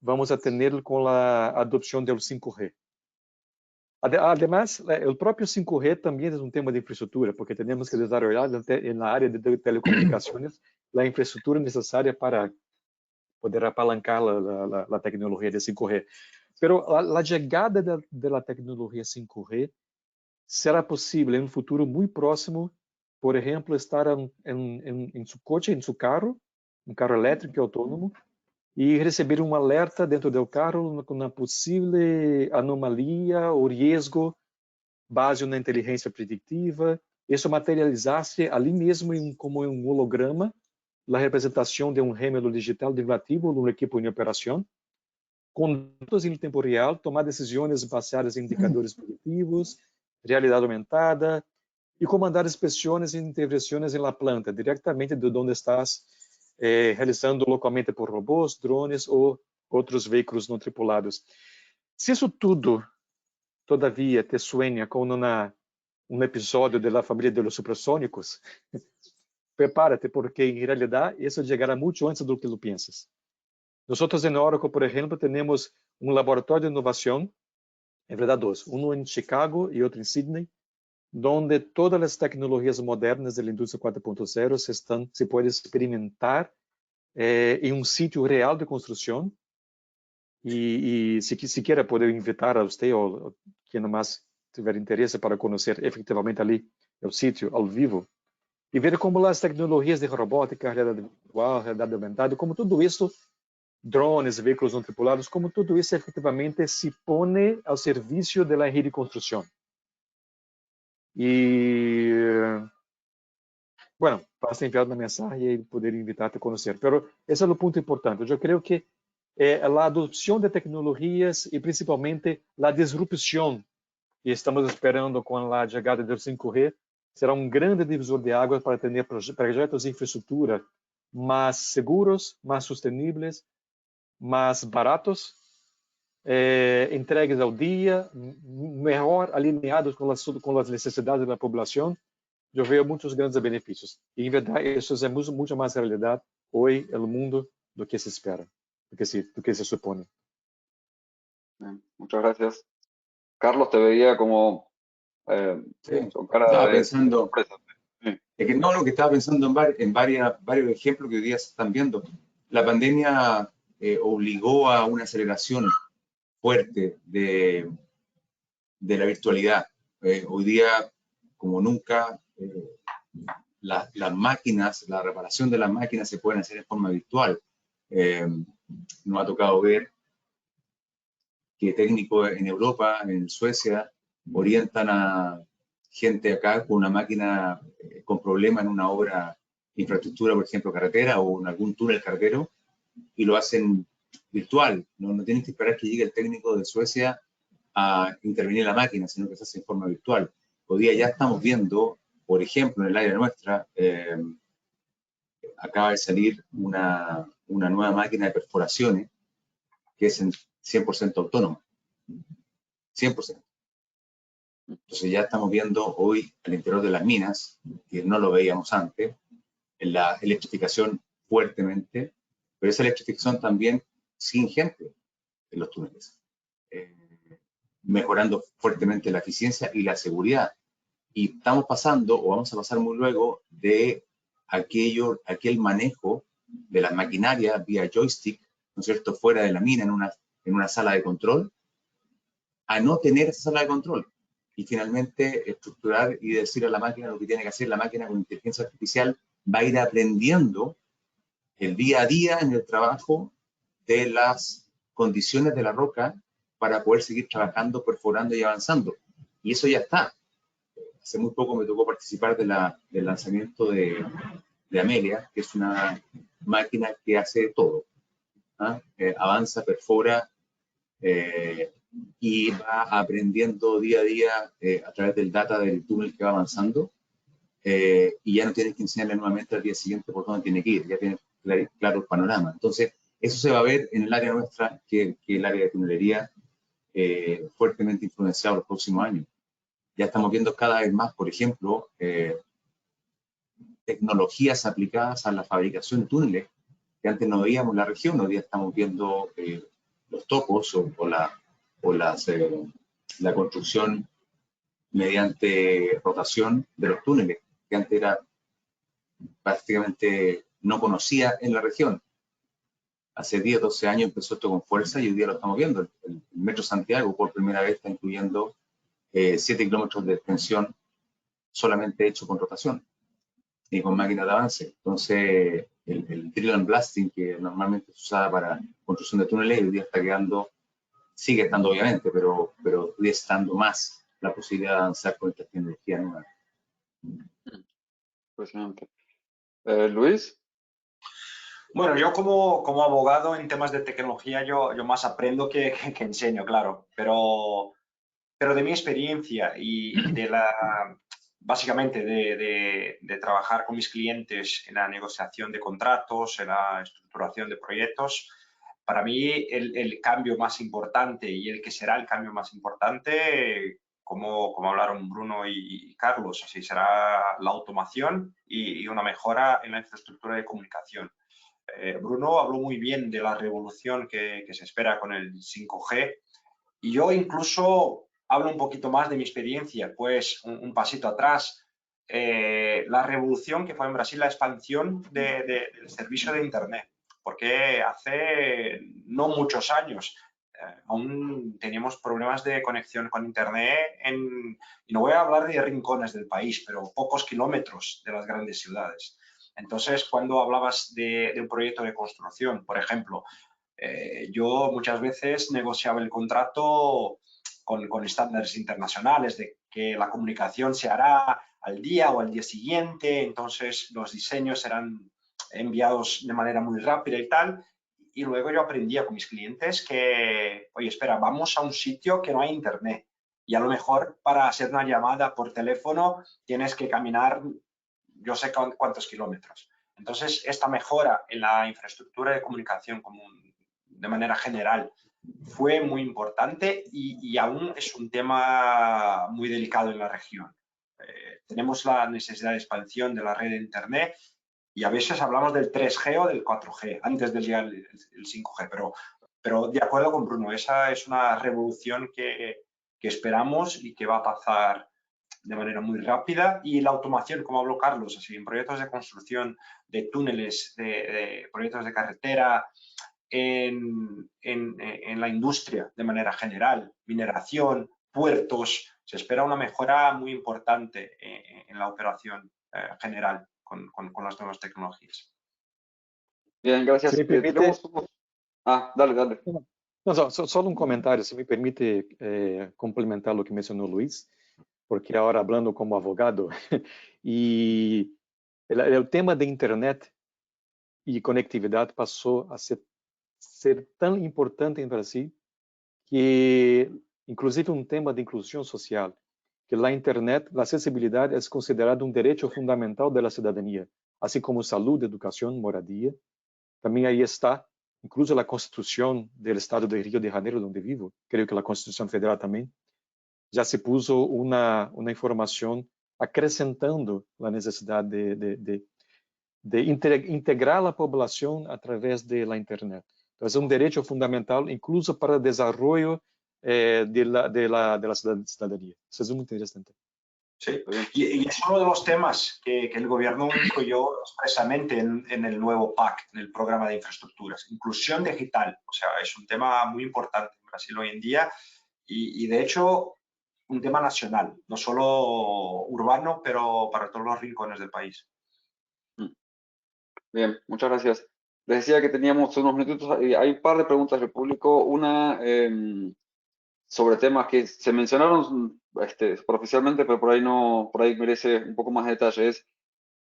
vamos a ter com a adopção do 5G. Además, o próprio 5G também é um tema de infraestrutura, porque temos que desenvolver na área de telecomunicações a infraestrutura necessária para poder apalancar a tecnologia de 5G. Pero a chegada da tecnologia 5G será possível em um futuro muito próximo, por exemplo, estar em seu coche, em seu carro, um carro elétrico autônomo, e receber um alerta dentro do carro com uma possível anomalia ou risco base na inteligência preditiva. Isso materializar-se ali mesmo como um holograma, a representação de um gemelo digital derivativo de um equipo em operação, com dados em tempo real, tomar decisões baseadas em indicadores positivos, realidad aumentada y comandar inspecciones e intervenciones en la planta directamente de donde estás, realizando localmente por robôs, drones ou outros veículos não tripulados. Se isso tudo, todavia, te sueña com um episódio da família de los supersônicos, prepárate, porque em realidade isso chegará muito antes do que tu pensas. Nós em Oracle, por exemplo, temos um laboratório de inovação, em verdade dois, um em Chicago e outro em Sydney, onde todas as tecnologias modernas da indústria 4.0 se pode experimentar em um sítio real de construção. E se queira poder invitar a você ou quem mais tiver interesse para conhecer efetivamente ali o sítio ao vivo e ver como as tecnologias de robótica, realidade virtual, realidade aumentada, como tudo isso, drones, veículos não tripulados, como tudo isso efetivamente se põe ao serviço da rede de construção. E, bueno, basta enviar uma mensagem e poder invitar-te a conhecer. Mas esse é o ponto importante. Eu creio que a adoção de tecnologias e principalmente a disrupção que estamos esperando com a chegada do 5G será um grande divisor de águas para ter projetos de infraestrutura mais seguros, mais sustentáveis, mais baratos, entregues ao dia, melhor alinhados com as necessidades da população. Eu vejo muitos grandes benefícios. E, em verdade, isso é muito mais realidade hoje no mundo do que se espera, do que se supone. Bien, muchas gracias. Carlos, te veía como Sí, con cara estaba de pensando, sorpresa. Sí. es que no, lo que estaba pensando en varios ejemplos que hoy día se están viendo. La pandemia obligó a una aceleración fuerte de la virtualidad. Hoy día, como nunca, las máquinas, la reparación de las máquinas se pueden hacer en forma virtual. Nos ha tocado ver que técnicos en Europa, en Suecia, orientan a gente acá con una máquina con problema en una obra de infraestructura, por ejemplo, carretera o en algún túnel carretero, y lo hacen virtual. No tienen que esperar que llegue el técnico de Suecia a intervenir en la máquina, sino que se hace en forma virtual. Hoy día ya estamos viendo, por ejemplo, en el área nuestra, acaba de salir una nueva máquina de perforaciones que es 100% autónoma. 100%. Entonces ya estamos viendo hoy al interior de las minas, que no lo veíamos antes, en la electrificación fuertemente, pero esa electrificación también sin gente en los túneles, mejorando fuertemente la eficiencia y la seguridad. Y estamos pasando, o vamos a pasar muy luego, de aquel manejo de las maquinarias vía joystick, ¿no es cierto?, fuera de la mina, en una sala de control, a no tener esa sala de control. Y finalmente estructurar y decir a la máquina lo que tiene que hacer. La máquina con inteligencia artificial va a ir aprendiendo el día a día en el trabajo de las condiciones de la roca para poder seguir trabajando, perforando y avanzando. Y eso ya está. Hace muy poco me tocó participar del lanzamiento de Amelia, que es una máquina que hace todo. Avanza, perfora, y va aprendiendo día a día a través del data del túnel que va avanzando, y ya no tienes que enseñarle nuevamente al día siguiente por dónde tiene que ir, ya tienes claro el panorama. Entonces, eso se va a ver en el área nuestra, que el área de tunelería, fuertemente influenciado los próximos años. Ya estamos viendo cada vez más, por ejemplo, tecnologías aplicadas a la fabricación de túneles, que antes no veíamos en la región. Hoy día estamos viendo los topos o la construcción mediante rotación de los túneles, que antes era prácticamente no conocida en la región. Hace 10, 12 años empezó esto con fuerza y hoy día lo estamos viendo. El Metro Santiago por primera vez está incluyendo 7 kilómetros de extensión solamente hecho con rotación y con máquinas de avance. Entonces, el drill and blasting, que normalmente se usaba para construcción de túneles, hoy día está quedando, sigue estando obviamente, pero hoy día estando más la posibilidad de avanzar con esta tecnología nueva. Impresionante. Luis. Bueno, yo como abogado en temas de tecnología, yo más aprendo que enseño, claro, pero pero de mi experiencia y básicamente de trabajar con mis clientes en la negociación de contratos, en la estructuración de proyectos, para mí el cambio más importante y el que será el cambio más importante, como hablaron Bruno y Carlos, así será la automación y una mejora en la infraestructura de comunicación. Bruno habló muy bien de la revolución que se espera con el 5G y yo incluso hablo un poquito más de mi experiencia, pues un pasito atrás. La revolución que fue en Brasil la expansión del servicio de Internet, porque hace no muchos años aún teníamos problemas de conexión con Internet y no voy a hablar de rincones del país, pero pocos kilómetros de las grandes ciudades. Entonces, cuando hablabas de un proyecto de construcción, por ejemplo, yo muchas veces negociaba el contrato con estándares internacionales de que la comunicación se hará al día o al día siguiente, entonces los diseños serán enviados de manera muy rápida y tal. Y luego yo aprendía con mis clientes que, oye, espera, vamos a un sitio que no hay internet. Y a lo mejor para hacer una llamada por teléfono tienes que caminar yo sé cuántos kilómetros. Entonces, esta mejora en la infraestructura de comunicación de manera general fue muy importante y aún es un tema muy delicado en la región. Tenemos la necesidad de expansión de la red de Internet y a veces hablamos del 3G o del 4G, antes del llegar el 5G, pero de acuerdo con Bruno, esa es una revolución que esperamos y que va a pasar de manera muy rápida, y la automación, como habló Carlos, así en proyectos de construcción de túneles, de proyectos de carretera, en la industria de manera general, mineración, puertos, se espera una mejora muy importante en la operación general con las nuevas tecnologías. Bien, gracias. Si me permite... Dale, dale. No, solo un comentario, si me permite complementar lo que mencionó Luis, porque ahora hablando como abogado, y el tema de Internet y conectividad pasó a ser tan importante en Brasil que, inclusive, un tema de inclusión social, que la Internet, la accesibilidad es considerado un derecho fundamental de la ciudadanía, así como salud, educación, moradia. También ahí está, incluso la Constitución del Estado de Río de Janeiro, donde vivo, creo que la Constitución Federal también, ya se puso una información acrescentando la necesidad de integrar la población a través de la Internet. Entonces, es un derecho fundamental incluso para el desarrollo de la ciudadanía. Eso es muy interesante. Sí, y es uno de los temas que el gobierno incluyó expresamente en el nuevo PAC, en el programa de infraestructuras. Inclusión digital, o sea, es un tema muy importante en Brasil hoy en día y de hecho, un tema nacional, no solo urbano, pero para todos los rincones del país. Bien, muchas gracias. Les decía que teníamos unos minutitos, hay un par de preguntas del público, una sobre temas que se mencionaron superficialmente, pero por ahí merece un poco más de detalles.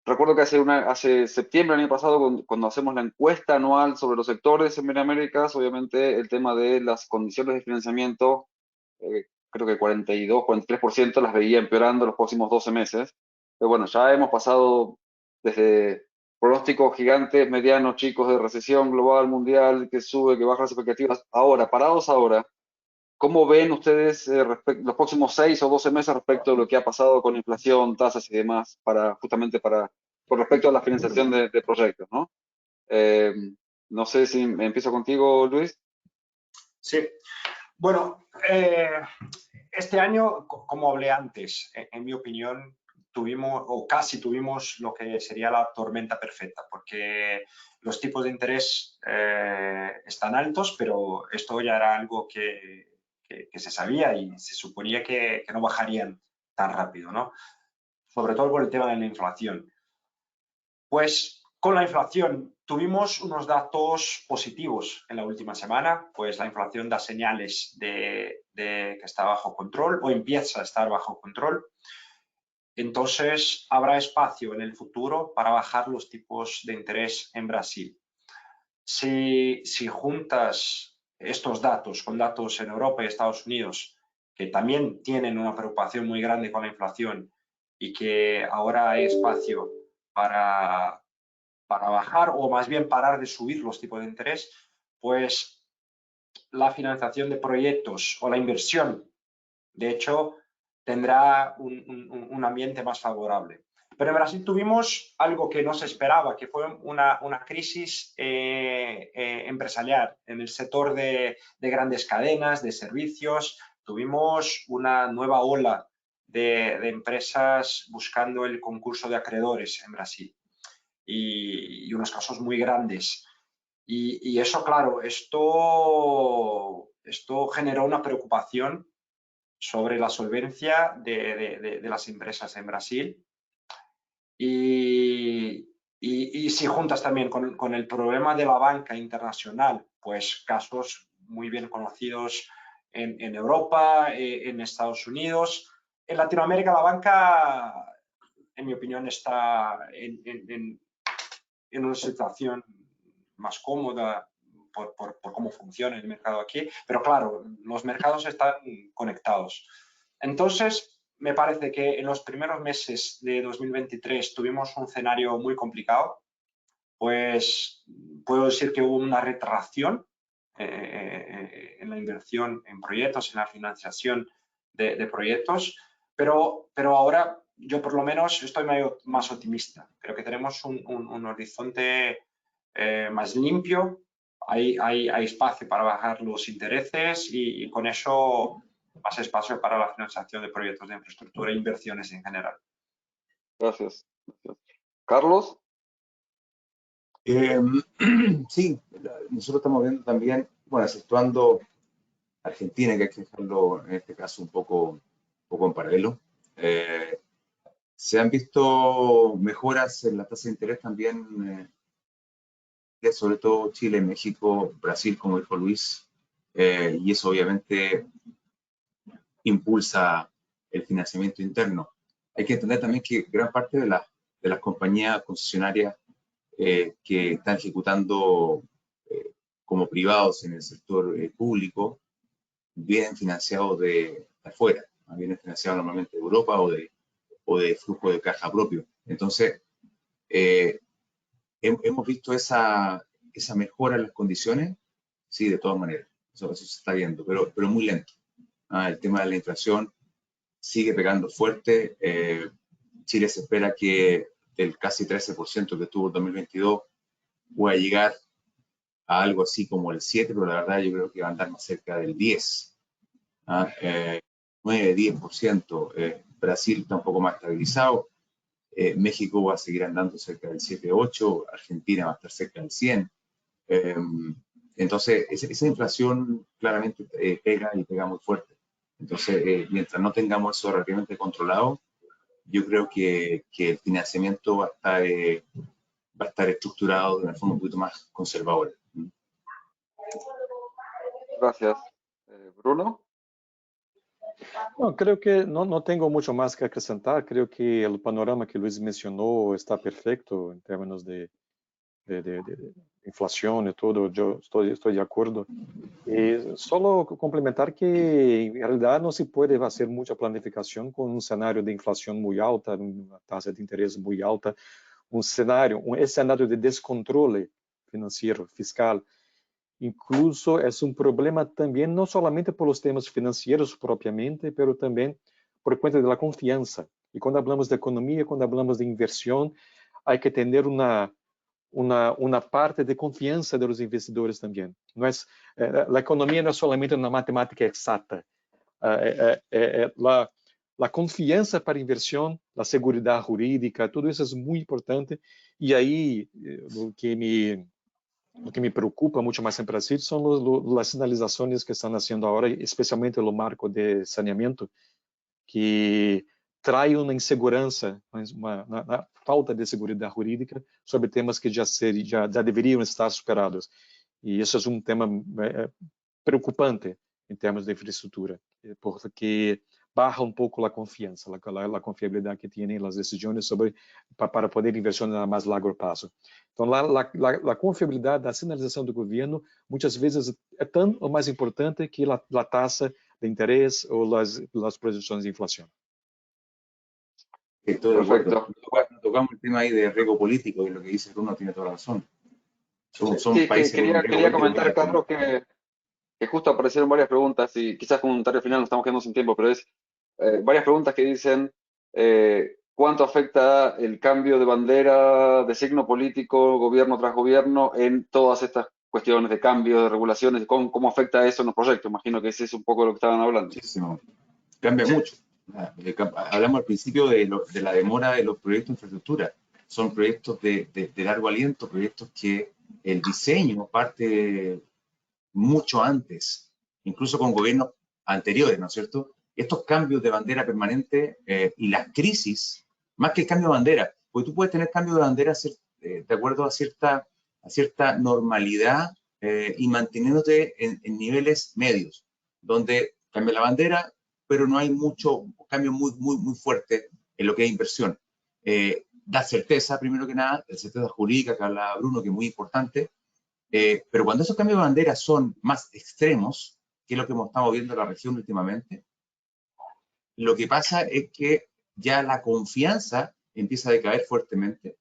Recuerdo que hace septiembre del año pasado, cuando hacemos la encuesta anual sobre los sectores en Américas, obviamente el tema de las condiciones de financiamiento, creo que 42, 43% las veía empeorando los próximos 12 meses. Pero bueno, ya hemos pasado desde pronósticos gigantes, medianos, chicos de recesión global, mundial, que sube, que baja las expectativas. Parados ahora, ¿cómo ven ustedes los próximos 6 o 12 meses respecto de lo que ha pasado con inflación, tasas y demás, con respecto a la financiación de proyectos, ¿no? No sé si empiezo contigo, Luis. Sí. Bueno, este año, como hablé antes, en mi opinión, tuvimos o casi tuvimos lo que sería la tormenta perfecta, porque los tipos de interés están altos, pero esto ya era algo que se sabía y se suponía que no bajarían tan rápido, ¿no? Sobre todo por el tema de la inflación. Pues con la inflación tuvimos unos datos positivos en la última semana, pues la inflación da señales de que está bajo control o empieza a estar bajo control. Entonces habrá espacio en el futuro para bajar los tipos de interés en Brasil. Si juntas estos datos con datos en Europa y Estados Unidos que también tienen una preocupación muy grande con la inflación y que ahora hay espacio para bajar o más bien parar de subir los tipos de interés, pues la financiación de proyectos o la inversión, de hecho, tendrá un ambiente más favorable. Pero en Brasil tuvimos algo que no se esperaba, que fue una crisis empresarial en el sector de grandes cadenas, de servicios. Tuvimos una nueva ola de empresas buscando el concurso de acreedores en Brasil y unos casos muy grandes. Y eso, claro, esto generó una preocupación sobre la solvencia de las empresas en Brasil. Y si juntas también con el problema de la banca internacional, pues casos muy bien conocidos en Europa, en Estados Unidos. En Latinoamérica la banca, en mi opinión, está en una situación más cómoda por cómo funciona el mercado aquí, pero claro, los mercados están conectados. Entonces, me parece que en los primeros meses de 2023 tuvimos un escenario muy complicado, pues puedo decir que hubo una retracción en la inversión en proyectos, en la financiación de proyectos, pero ahora yo por lo menos estoy más optimista. Creo que tenemos un horizonte más limpio, hay espacio para bajar los intereses y con eso más espacio para la financiación de proyectos de infraestructura e inversiones en general. Gracias. Carlos. Sí, nosotros estamos viendo también, bueno, exceptuando Argentina, que hay que dejarlo en este caso un poco en paralelo. Se han visto mejoras en la tasa de interés también, sobre todo Chile, México, Brasil, como dijo Luis, y eso obviamente impulsa el financiamiento interno. Hay que entender también que gran parte de las compañías concesionarias que están ejecutando como privados en el sector público vienen financiados de afuera, vienen financiados normalmente de Europa o de flujo de caja propio. Entonces, hemos visto esa mejora en las condiciones, sí, de todas maneras, eso se está viendo, pero muy lento. El tema de la inflación sigue pegando fuerte. Chile se espera que del casi 13% que tuvo en 2022 pueda llegar a algo así como el 7%, pero la verdad yo creo que va a andar más cerca del 10%. 9-10%. Brasil está un poco más estabilizado. México va a seguir andando cerca del 7-8%. Argentina va a estar cerca del 100%. Entonces, esa inflación claramente pega y pega muy fuerte. Entonces, mientras no tengamos eso relativamente controlado, yo creo que el financiamiento va a estar estructurado de una forma un poquito más conservadora. Gracias. Bruno. No, creo que no tengo mucho más que acrescentar. Creo que el panorama que Luis mencionó está perfecto en términos de inflación y todo. Yo estoy de acuerdo. Solo complementar que en realidad no se puede hacer mucha planificación con un escenario de inflación muy alta, una tasa de interés muy alta, un escenario de descontrole financiero, fiscal. Incluso es un problema también, no solamente por los temas financieros propiamente, pero también por cuenta de la confianza. Y cuando hablamos de economía, cuando hablamos de inversión, hay que tener una parte de confianza de los investidores también. No es, la economía no es solamente una matemática exacta. La confianza para inversión, la seguridad jurídica, todo eso es muy importante. Y ahí lo que me preocupa mucho más en Brasil son las sinalizaciones que están haciendo ahora, especialmente en el marco de saneamiento, que trae uma insegurança, uma falta de segurança jurídica sobre temas que já deveriam estar superados. E isso é um tema preocupante em termos de infraestrutura, porque baja um pouco a confiança, a confiabilidade que têm as decisões para poder inversión a mais largo prazo. Então, a confiabilidade da sinalização do governo muitas vezes é tão ou mais importante que a taxa de interés o las proyecciones de inflación. Estoy de acuerdo. Perfecto. Tocamos el tema ahí de riesgo político y lo que dice Bruno tiene toda la razón. Son Sí, países con un riesgo quería político comentar, muy Carlos, que justo aparecieron varias preguntas y quizás comentario final, no estamos quedando sin tiempo, pero es varias preguntas que dicen cuánto afecta el cambio de bandera, de signo político, gobierno tras gobierno, en todas estas cuestiones de cambio, de regulaciones, cómo afecta eso en los proyectos. Imagino que ese es un poco de lo que estaban hablando. muchísimo. Cambia mucho. Hablamos al principio de la demora de los proyectos de infraestructura. Son proyectos de largo aliento, proyectos que el diseño parte mucho antes, incluso con gobiernos anteriores, ¿no es cierto? Estos cambios de bandera permanente y las crisis, más que el cambio de bandera, porque tú puedes tener cambio de bandera de acuerdo a cierta normalidad y manteniéndote en niveles medios, donde cambia la bandera, pero no hay mucho cambio muy fuerte en lo que es inversión. Da certeza, primero que nada, la certeza jurídica que habla Bruno, que es muy importante, pero cuando esos cambios de bandera son más extremos, que es lo que hemos estado viendo en la región últimamente, lo que pasa es que ya la confianza empieza a decaer fuertemente.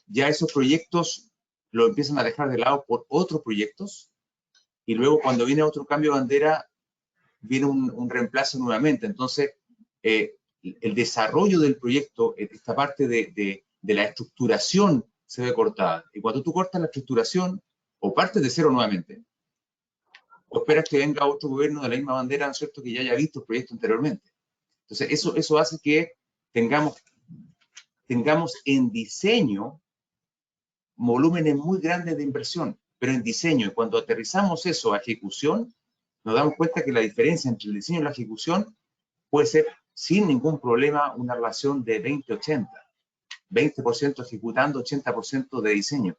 Ya esos proyectos lo empiezan a dejar de lado por otros proyectos y luego cuando viene otro cambio de bandera, viene un reemplazo nuevamente. Entonces, el desarrollo del proyecto, esta parte de la estructuración se ve cortada. Y cuando tú cortas la estructuración, o partes de cero nuevamente, o esperas que venga otro gobierno de la misma bandera, ¿no es cierto?, que ya haya visto el proyecto anteriormente. Entonces, eso hace que tengamos en diseño volúmenes muy grandes de inversión, pero en diseño, y cuando aterrizamos eso a ejecución, nos damos cuenta que la diferencia entre el diseño y la ejecución puede ser sin ningún problema una relación de 20-80, 20% ejecutando, 80% de diseño.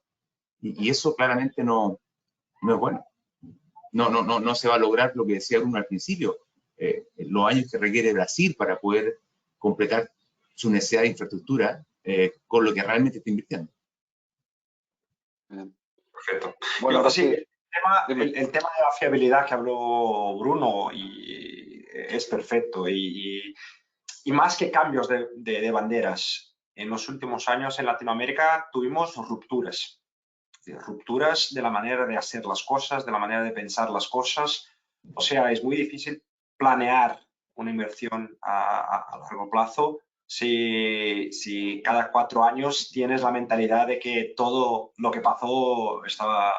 Y eso claramente no es bueno. No se va a lograr lo que decía Bruno al principio, los años que requiere Brasil para poder completar su necesidad de infraestructura con lo que realmente está invirtiendo. Perfecto. Bueno, ahora sí, el tema de la fiabilidad que habló Bruno es perfecto y más que cambios de banderas. En los últimos años en Latinoamérica tuvimos rupturas de la manera de hacer las cosas, de la manera de pensar las cosas. O sea, es muy difícil planear una inversión a largo plazo si cada 4 años tienes la mentalidad de que todo lo que pasó estaba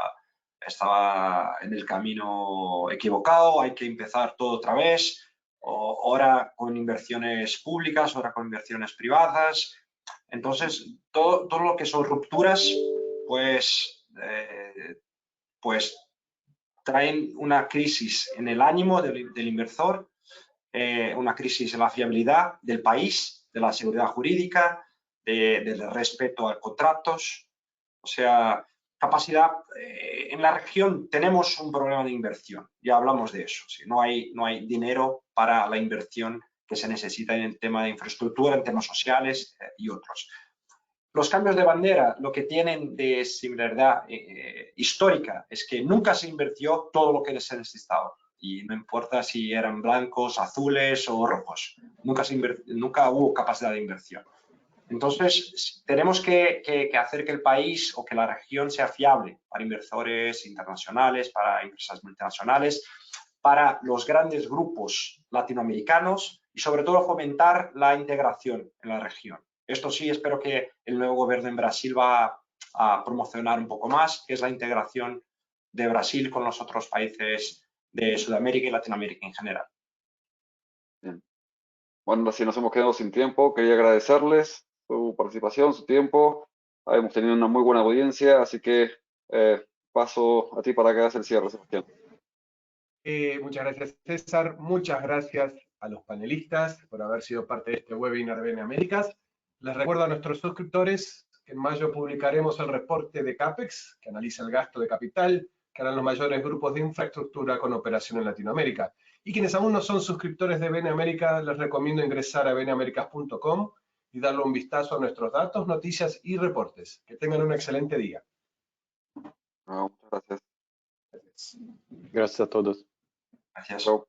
en el camino equivocado, hay que empezar todo otra vez, ahora con inversiones públicas, ahora con inversiones privadas. Entonces, todo lo que son rupturas, pues traen una crisis en el ánimo del inversor, una crisis en la fiabilidad del país, de la seguridad jurídica, del respeto a contratos. O sea, capacidad. En la región tenemos un problema de inversión, ya hablamos de eso. ¿Sí? No hay dinero para la inversión que se necesita en el tema de infraestructura, en temas sociales y otros. Los cambios de bandera lo que tienen de similaridad histórica es que nunca se invirtió todo lo que se necesitaba. Y no importa si eran blancos, azules o rojos. Nunca hubo capacidad de inversión. Entonces, tenemos que hacer que el país o que la región sea fiable para inversores internacionales, para empresas multinacionales, para los grandes grupos latinoamericanos y sobre todo fomentar la integración en la región. Esto sí, espero que el nuevo gobierno en Brasil va a promocionar un poco más, que es la integración de Brasil con los otros países de Sudamérica y Latinoamérica en general. Bien. Bueno, si nos hemos quedado sin tiempo, quería agradecerles su participación, su tiempo. Hemos tenido una muy buena audiencia, así que paso a ti para que hagas el cierre, Sebastián. Muchas gracias, César. Muchas gracias a los panelistas por haber sido parte de este webinar BN Américas. Les recuerdo a nuestros suscriptores que en mayo publicaremos el reporte de CAPEX, que analiza el gasto de capital que harán los mayores grupos de infraestructura con operación en Latinoamérica. Y quienes aún no son suscriptores de BN América, les recomiendo ingresar a bnamericas.com y darle un vistazo a nuestros datos, noticias y reportes. Que tengan un excelente día. Muchas gracias. Gracias a todos. Gracias. Chao.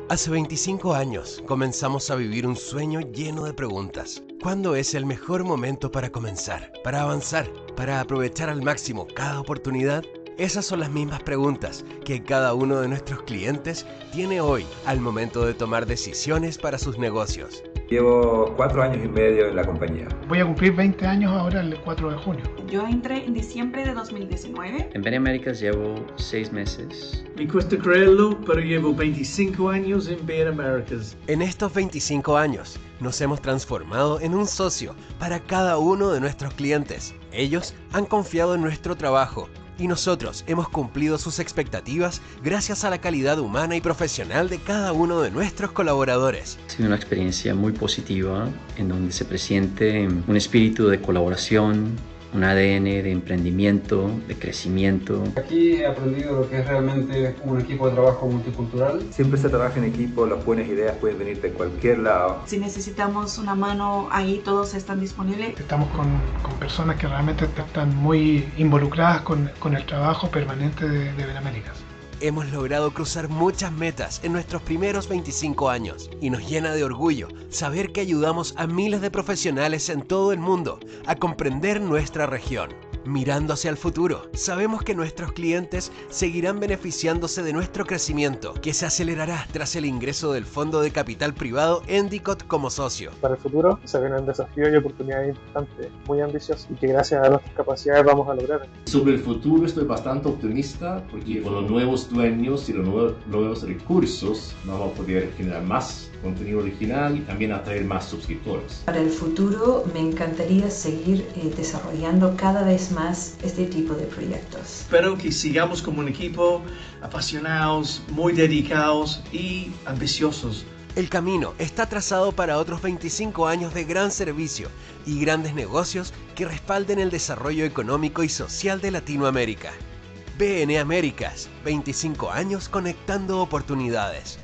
Hace 25 años comenzamos a vivir un sueño lleno de preguntas. ¿Cuándo es el mejor momento para comenzar? ¿Para avanzar? ¿Para aprovechar al máximo cada oportunidad? Esas son las mismas preguntas que cada uno de nuestros clientes tiene hoy al momento de tomar decisiones para sus negocios. Llevo 4 años y medio en la compañía. Voy a cumplir 20 años ahora el 4 de junio. Yo entré en diciembre de 2019. En BNA Americas llevo 6 meses. Me cuesta creerlo, pero llevo 25 años en BNA Americas. En estos 25 años nos hemos transformado en un socio para cada uno de nuestros clientes. Ellos han confiado en nuestro trabajo y nosotros hemos cumplido sus expectativas gracias a la calidad humana y profesional de cada uno de nuestros colaboradores. Ha sido una experiencia muy positiva en donde se presiente un espíritu de colaboración, un ADN de emprendimiento, de crecimiento. Aquí he aprendido lo que es realmente un equipo de trabajo multicultural. Siempre se trabaja en equipo, las buenas ideas pueden venir de cualquier lado. Si necesitamos una mano, ahí todos están disponibles. Estamos con personas que realmente están muy involucradas con el trabajo permanente de BNA Americas. Hemos logrado cruzar muchas metas en nuestros primeros 25 años y nos llena de orgullo saber que ayudamos a miles de profesionales en todo el mundo a comprender nuestra región. Mirando hacia el futuro, sabemos que nuestros clientes seguirán beneficiándose de nuestro crecimiento, que se acelerará tras el ingreso del fondo de capital privado Endicott como socio. Para el futuro se vienen desafíos y oportunidades importantes, muy ambiciosas y que gracias a nuestras capacidades vamos a lograr. Sobre el futuro estoy bastante optimista porque con los nuevos dueños y los nuevos recursos vamos a poder generar más contenido original y también atraer más suscriptores. Para el futuro me encantaría seguir desarrollando cada vez más este tipo de proyectos. Espero que sigamos como un equipo apasionados, muy dedicados y ambiciosos. El camino está trazado para otros 25 años de gran servicio y grandes negocios que respalden el desarrollo económico y social de Latinoamérica. BNA Americas, 25 años conectando oportunidades.